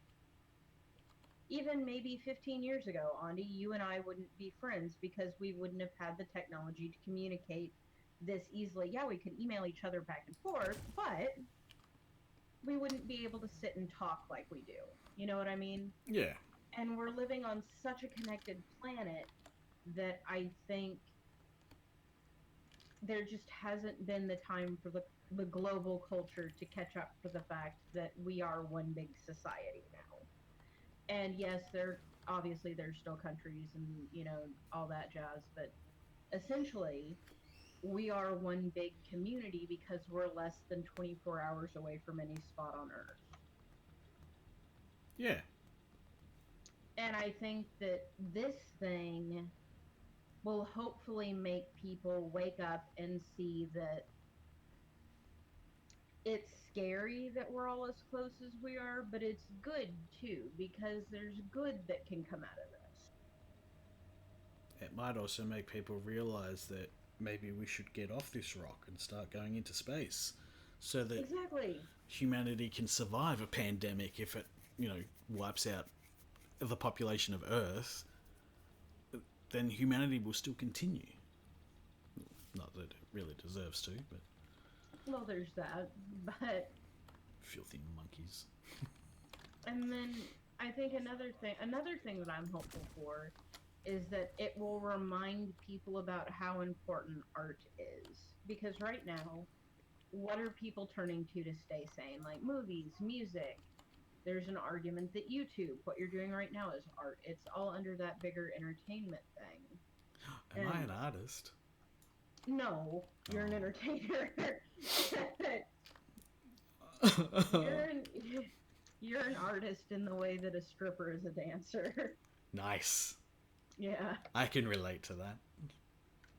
even maybe 15 years ago, Andy, you and I wouldn't be friends because we wouldn't have had the technology to communicate this easily. Yeah, we could email each other back and forth, but we wouldn't be able to sit and talk like we do. You know what I mean? Yeah. And we're living on such a connected planet that I think there just hasn't been the time for the global culture to catch up for the fact that we are one big society now. And yes, obviously there's still countries and all that jazz, but essentially we are one big community because we're less than 24 hours away from any spot on Earth. Yeah. And I think that this thing will hopefully make people wake up and see that it's scary that we're all as close as we are, but it's good too, because there's good that can come out of this. It might also make people realize that maybe we should get off this rock and start going into space so that Exactly. humanity can survive a pandemic if it, wipes out the population of Earth. Then humanity will still continue. Not that it really deserves to, but Well, there's that, but filthy monkeys. and then I think another thing that I'm hopeful for is that it will remind people about how important art is. Because right now, what are people turning to stay sane? Like movies, music. There's an argument that YouTube, what you're doing right now, is art. It's all under that bigger entertainment thing. Am I And an artist? no, you're an Oh. entertainer. You're an artist in the way that a stripper is a dancer. Nice. Yeah, I can relate to that.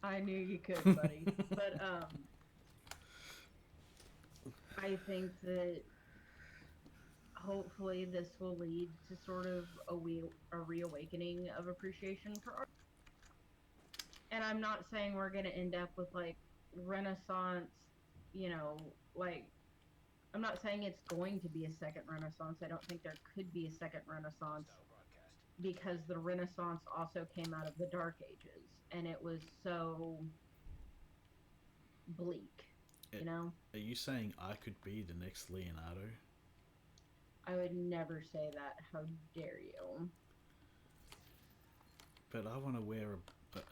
I knew you could, buddy. But I think that hopefully this will lead to sort of a reawakening of appreciation for art. And I'm not saying we're going to end up with like Renaissance, like I'm not saying it's going to be a second Renaissance. I don't think there could be a second Renaissance because the Renaissance also came out of the Dark Ages and it was so bleak, Are you saying I could be the next Leonardo? I would never say that. How dare you? But I want to wear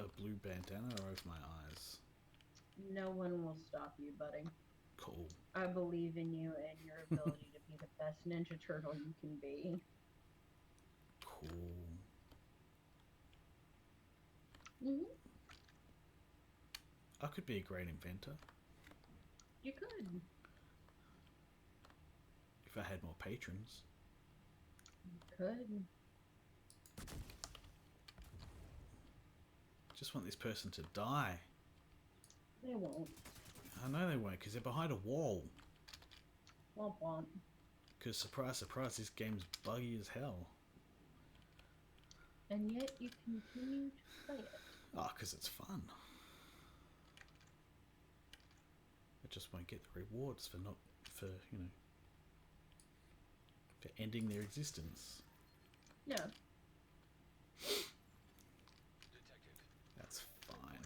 a blue bandana over my eyes. No one will stop you, buddy. Cool. I believe in you and your ability to be the best Ninja Turtle you can be. Cool. Mm-hmm. I could be a great inventor You could. if I had more patrons. You could. Just want this person to die. They won't. I know they won't because they're behind a wall. Womp womp. Because surprise, surprise, this game's buggy as hell. And yet you continue to play it. Oh, because it's fun. I just won't get the rewards for for ending their existence. Yeah. That's fine.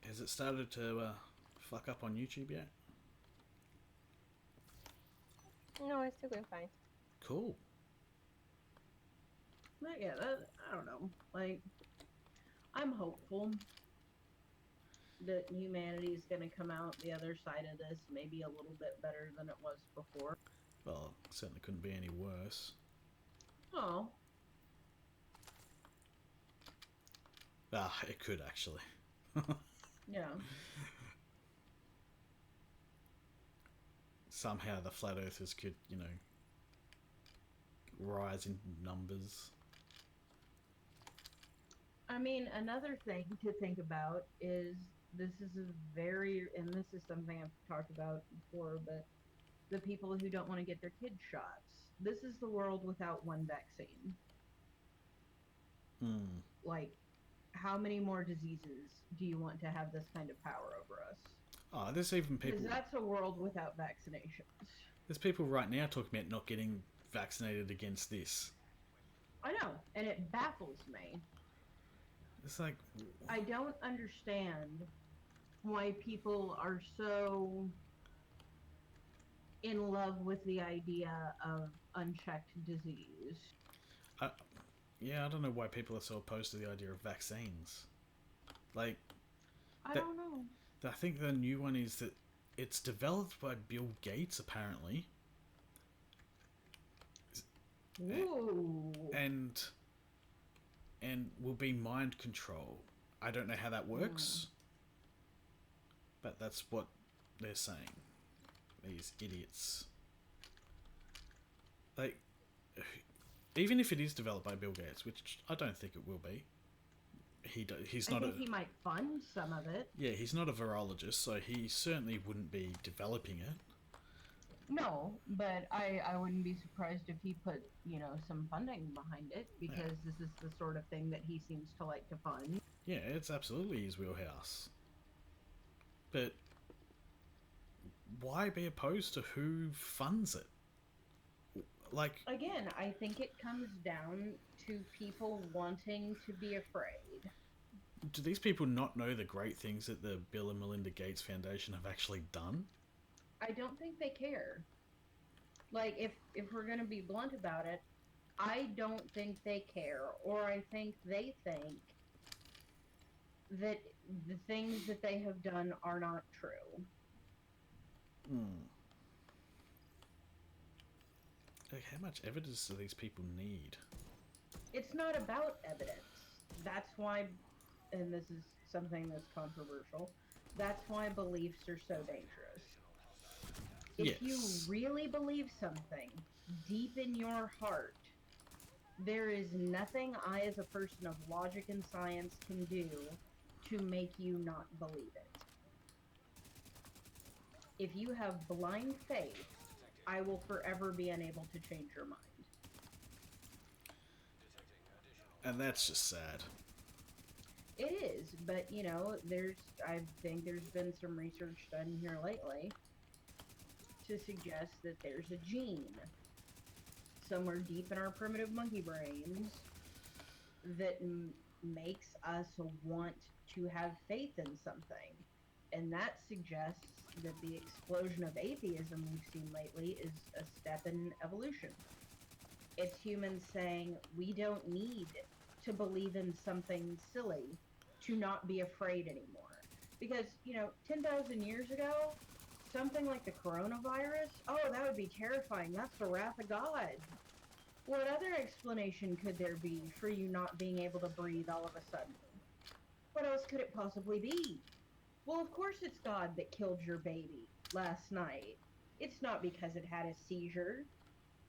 Has it started to fuck up on YouTube yet? No, it's still going fine. Cool. But yeah, I don't know. Like, I'm hopeful that humanity is going to come out the other side of this maybe a little bit better than it was before. Well, it certainly couldn't be any worse. Oh. Ah, it could actually. Yeah. Somehow the flat earthers could, rise in numbers. I mean, another thing to think about is this is and this is something I've talked about before, but the people who don't want to get their kids shots. This is the world without one vaccine. Like, how many more diseases do you want to have this kind of power over us? Oh, there's even Because people. that's a world without vaccinations. There's people right now talking about not getting vaccinated against this. I know, and it baffles me. It's like, I don't understand why people are so in love with the idea of unchecked disease. yeah, I don't know why people are so opposed to the idea of vaccines. Like, I that, don't know. I think the new one is that it's developed by Bill Gates, apparently. Ooh. And will be mind control. I don't know how that works, but that's what they're saying. These idiots. Like, even if it is developed by Bill Gates, which I don't think it will be, he's I not think he might fund some of it. yeah, he's not a virologist, so he certainly wouldn't be developing it. No, but I wouldn't be surprised if he put, some funding behind it, because this is the sort of thing that he seems to like to fund. Yeah, it's absolutely his wheelhouse. But why be opposed to who funds it? Like, Again, I think it comes down to people wanting to be afraid. do these people not know the great things that the Bill and Melinda Gates Foundation have actually done? I don't think they care. Like, if we're going to be blunt about it, I don't think they care, or I think they think that the things that they have done are not true. Like, how much evidence do these people need? It's not about evidence. That's why, and this is something that's controversial, that's why beliefs are so dangerous. If you Yes. really believe something deep in your heart, there is nothing I, as a person of logic and science, can do to make you not believe it. If you have blind faith, I will forever be unable to change your mind. And that's just sad. It is, but I think there's been some research done here lately to suggest that there's a gene somewhere deep in our primitive monkey brains that makes us want to have faith in something. And that suggests that the explosion of atheism we've seen lately is a step in evolution. It's humans saying, we don't need to believe in something silly to not be afraid anymore. Because, 10,000 years ago, something like the coronavirus, oh, that would be terrifying. That's the wrath of God. What other explanation could there be for you not being able to breathe all of a sudden? What else could it possibly be? Well, of course it's God that killed your baby last night. It's not because it had a seizure.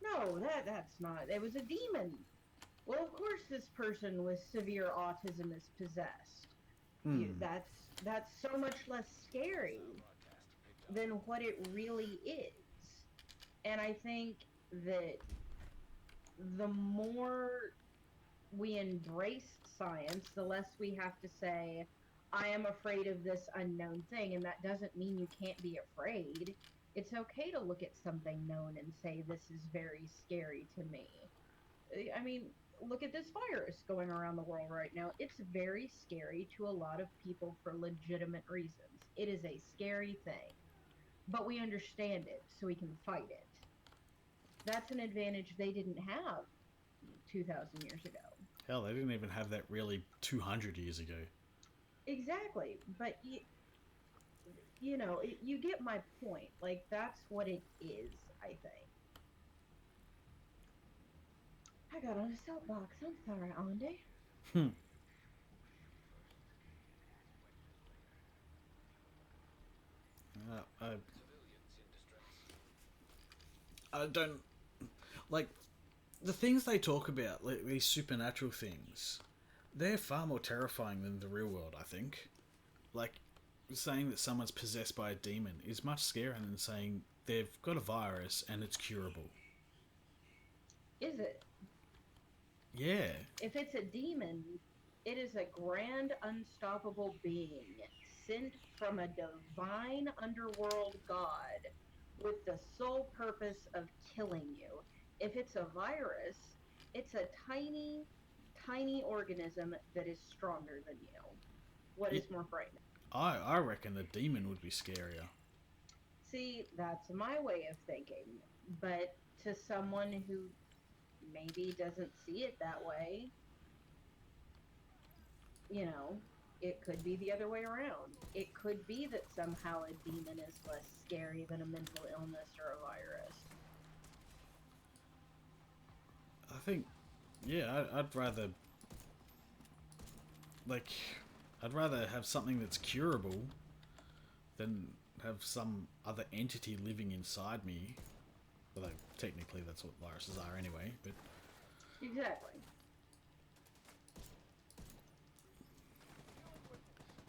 No, that's not. It was a demon. Well, of course this person with severe autism is possessed. That's so much less scary than what it really is. And I think that the more we embrace science, the less we have to say, I am afraid of this unknown thing, and that doesn't mean you can't be afraid. It's okay to look at something known and say, this is very scary to me. I mean, look at this virus going around the world right now. It's very scary to a lot of people for legitimate reasons. It is a scary thing. But we understand it, so we can fight it. That's an advantage they didn't have 2,000 years ago. Hell, they didn't even have that really 200 years ago. Exactly, but you get my point. Like, that's what it is, I think. I got on a soapbox. I'm sorry, Andy. I don't like the things they talk about, like these supernatural things. They're far more terrifying than the real world, I think. Like, saying that someone's possessed by a demon is much scarier than saying they've got a virus and it's curable. Is it? Yeah. If it's a demon, it is a grand, unstoppable being sent from a divine underworld god with the sole purpose of killing you. If it's a virus, it's a tiny, tiny organism that is stronger than you. What is more frightening? I reckon the demon would be scarier. See, that's my way of thinking. But to someone who maybe doesn't see it that way, you know, it could be the other way around. It could be that somehow a demon is less scary than a mental illness or a virus. I think, yeah, I'd rather, like, I'd rather have something that's curable than have some other entity living inside me. Although technically that's what viruses are anyway, but Exactly.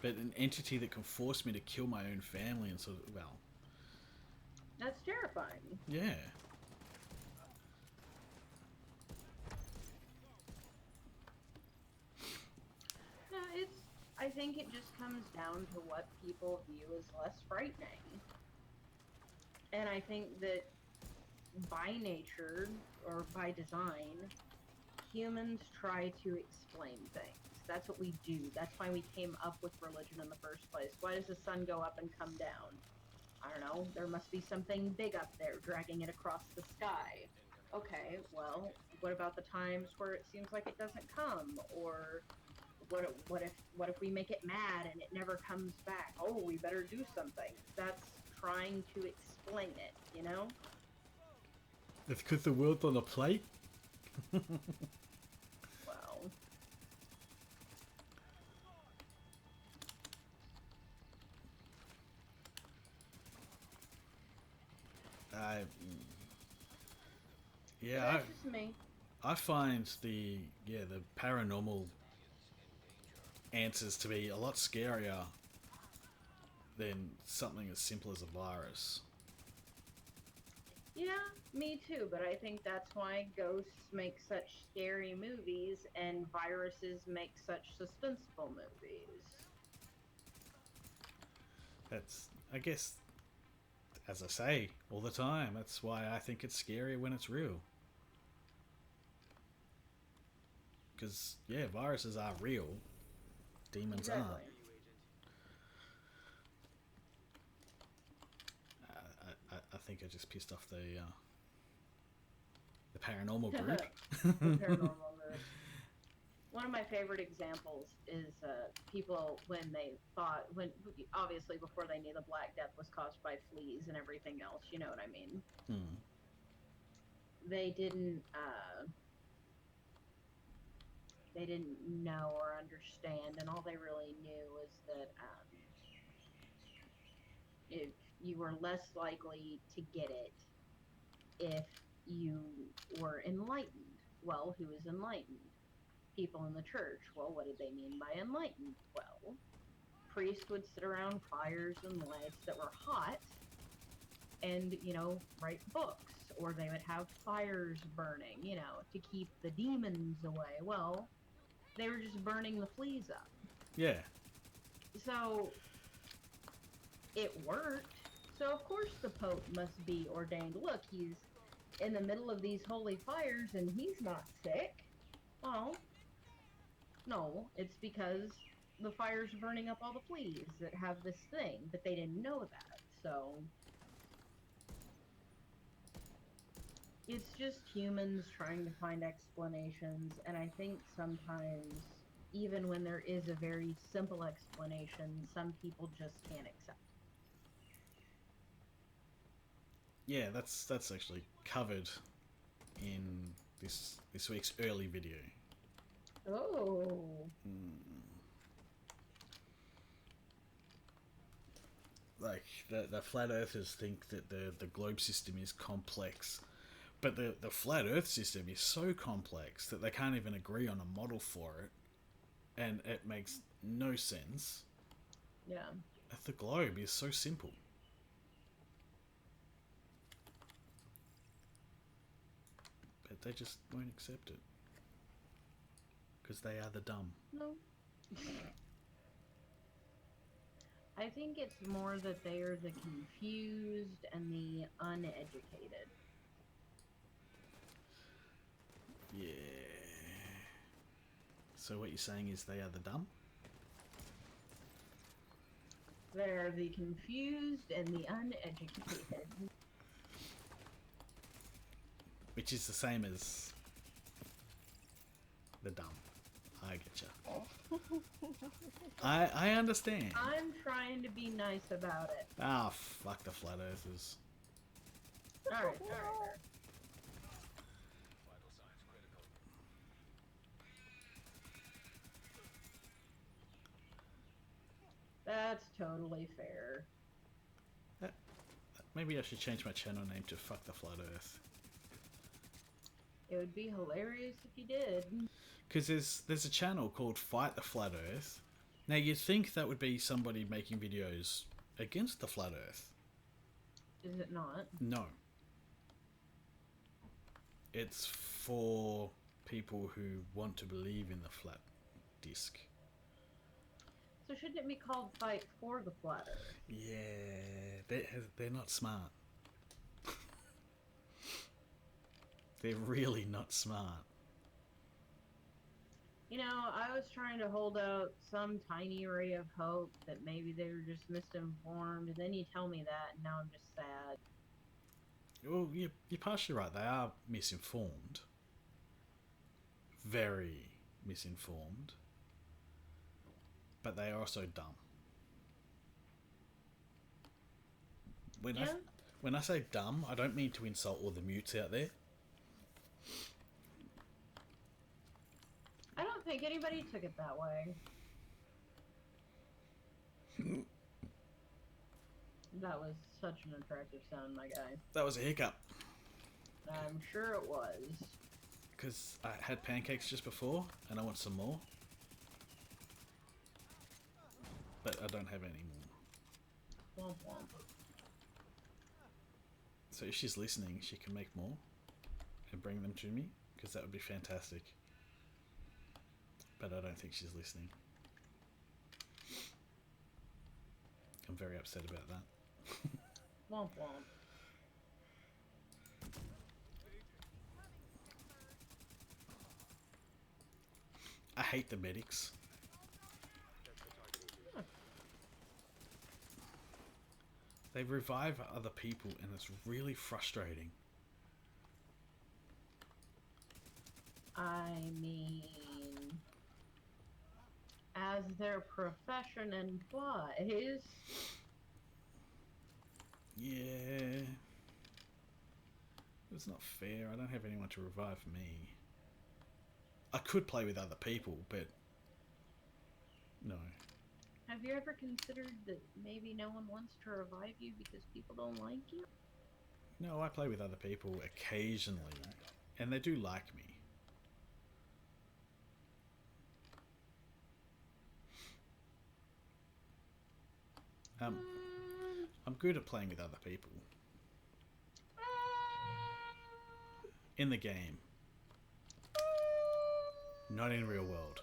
an entity that can force me to kill my own family and sort of, well, That's terrifying. yeah. Yeah, I think it just comes down to what people view as less frightening. And I think that by nature, or by design, humans try to explain things. That's what we do. That's why we came up with religion in the first place. Why does the sun go up and come down? I don't know. There must be something big up there dragging it across the sky. Okay, well, what about the times where it seems like it doesn't come? Or what if we make it mad and it never comes back? Oh, we better do something. That's trying to explain it, you know? It's because the world's on a plate. Well, Yeah, that's just me. I find the paranormal answers to be a lot scarier than something as simple as a virus. Yeah, me too, but I think that's why ghosts make such scary movies and viruses make such suspenseful movies. That's, I guess, as I say all the time, that's why I think it's scarier when it's real. Because, yeah, viruses are real. Demons aren't. I think I just pissed off the paranormal group. The paranormal group. One of my favorite examples is people when obviously before they knew the Black Death was caused by fleas and everything else, you know what I mean? They didn't know or understand, and all they really knew was that if you were less likely to get it if you were enlightened. Well, who is enlightened? People in the church. Well, what did they mean by enlightened? Well, priests would sit around fires and lights that were hot and, write books, or they would have fires burning, to keep the demons away. Well, they were just burning the fleas up. Yeah. So it worked. So of course the Pope must be ordained. Look, he's in the middle of these holy fires and he's not sick. Well, no, it's because the fire's burning up all the fleas that have this thing, but they didn't know that. So it's just humans trying to find explanations, and I think sometimes, even when there is a very simple explanation, some people just can't accept. Yeah, that's actually covered in this week's early video. Oh. Like the flat earthers think that the globe system is complex, but the flat earth system is so complex that they can't even agree on a model for it, and it makes no sense. Yeah. The globe is so simple. But they just won't accept it. Because they are the dumb. No. I think it's more that they are the confused and the uneducated. Yeah. So what you're saying is they are the dumb? They're the confused and the uneducated. Which is the same as the dumb. I getcha. I understand. I'm trying to be nice about it. Ah, fuck the flat earthers. Alright. That's totally fair. Maybe I should change my channel name to Fuck the Flat Earth. It would be hilarious if you did. Because there's a channel called Fight the Flat Earth. Now you'd think that would be somebody making videos against the Flat Earth. Is it not? No. It's for people who want to believe in the flat disc. So shouldn't it be called Fight for the Flat Earth? Yeah, they're not smart. They're really not smart. You know, I was trying to hold out some tiny ray of hope that maybe they were just misinformed, and then you tell me that, and now I'm just sad. Well, you're partially right. They are misinformed. Very misinformed. But they are also dumb. When I say dumb, I don't mean to insult all the mutes out there. I don't think anybody took it that way. That was such an attractive sound, my guy. That was a hiccup. I'm sure it was. Because I had pancakes just before, and I want some more. But I don't have any more. Womp womp. So if she's listening, she can make more and bring them to me, because that would be fantastic. But I don't think she's listening. I'm very upset about that. Womp womp. I hate the medics. They revive other people and it's really frustrating. I mean, as their profession implies. Yeah. It's not fair. I don't have anyone to revive me. I could play with other people, but no. Have you ever considered that maybe no one wants to revive you because people don't like you? No, I play with other people occasionally, and they do like me. I'm good at playing with other people. In the game. Not in real world.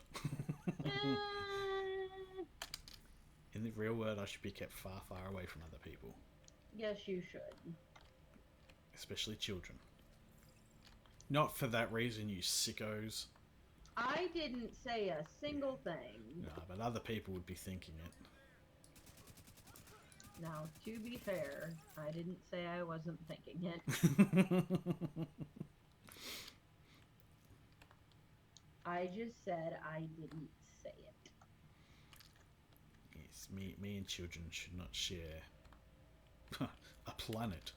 In the real world, I should be kept far, far away from other people. Yes, you should. Especially children. Not for that reason, you sickos. I didn't say a single thing. No, but other people would be thinking it. Now, to be fair, I didn't say I wasn't thinking it. I just said I didn't say it. Yes, me and children should not share a planet.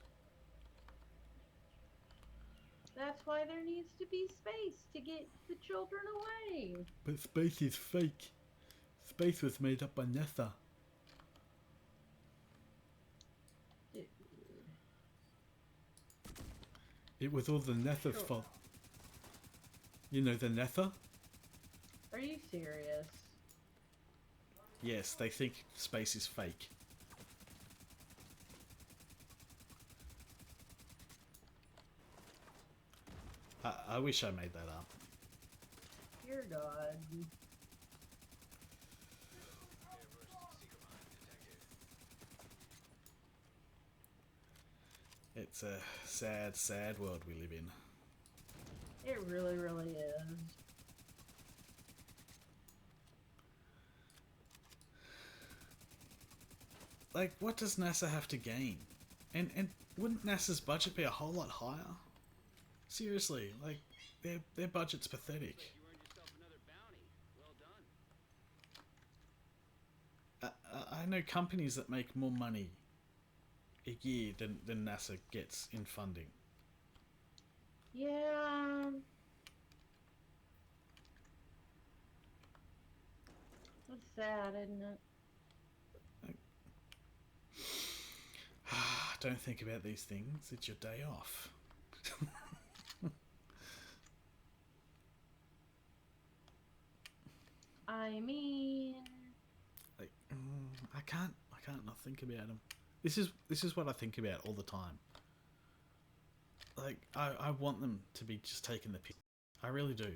That's why there needs to be space to get the children away. But space is fake. Space was made up by NASA. Dude. It was all the NASA's Sure. fault. You know the NASA? Are you serious? Yes, they think space is fake. I wish I made that up. Dear God. a sad, sad world we live in. It really, really is. Like, what does NASA have to gain? And wouldn't NASA's budget be a whole lot higher? Seriously, like, their budget's pathetic. I know companies that make more money a year than NASA gets in funding. Yeah. That's sad, isn't it? Don't think about these things. It's your day off. I mean, Like, I can't not think about them. This is what I think about all the time. Like, I want them to be just taking the piss. I really do.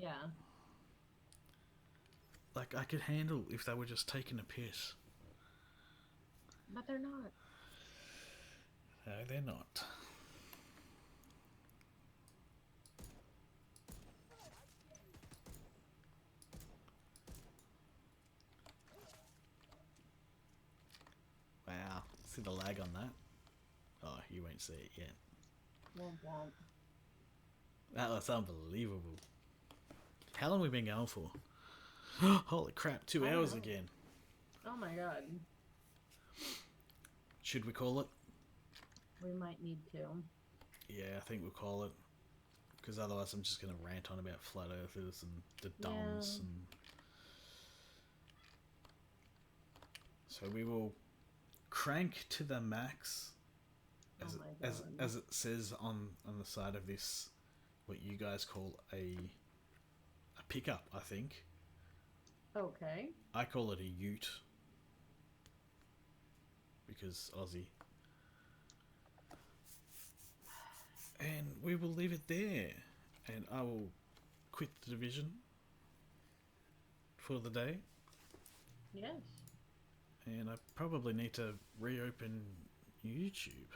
yeah. Like, I could handle if they were just taking a piss. But they're not. No, they're not. Wow. See the lag on that? Oh, you won't see it yet. Womp womp. That was unbelievable. How long have we been going for? Holy crap, 2 I hours know. again. Oh my god. Should we call it? We might need to. Yeah, I think we'll call it. Because otherwise I'm just going to rant on about flat earthers and the dumbs. Yeah. And so we will crank to the max. As, Oh my as, God. as it says on the side of this, what you guys call a pickup, I think. Okay. I call it a ute. Because Aussie. And we will leave it there. And I will quit the division for the day. Yes. And I probably need to reopen YouTube.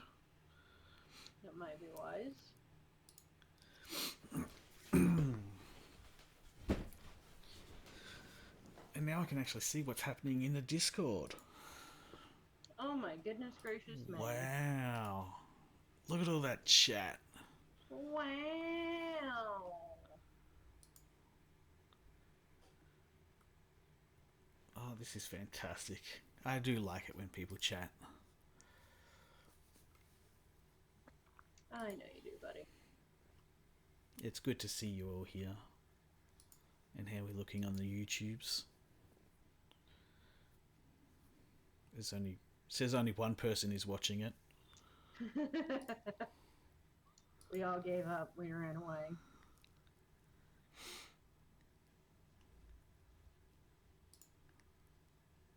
That might be wise. And now I can actually see what's happening in the Discord. Oh my goodness gracious me. Wow. Look at all that chat. Wow. Oh, this is fantastic. I do like it when people chat. I know you do, buddy. It's good to see you all here. And how we're looking on the YouTubes. Says only one person is watching it. We all gave up. We ran away.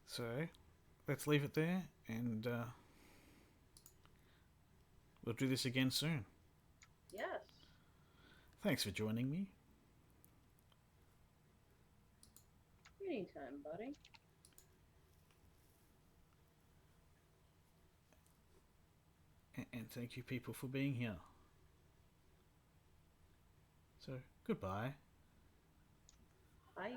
So, let's leave it there, and we'll do this again soon. Yes. Thanks for joining me. Anytime, buddy. And thank you people for being here. So, goodbye. Bye.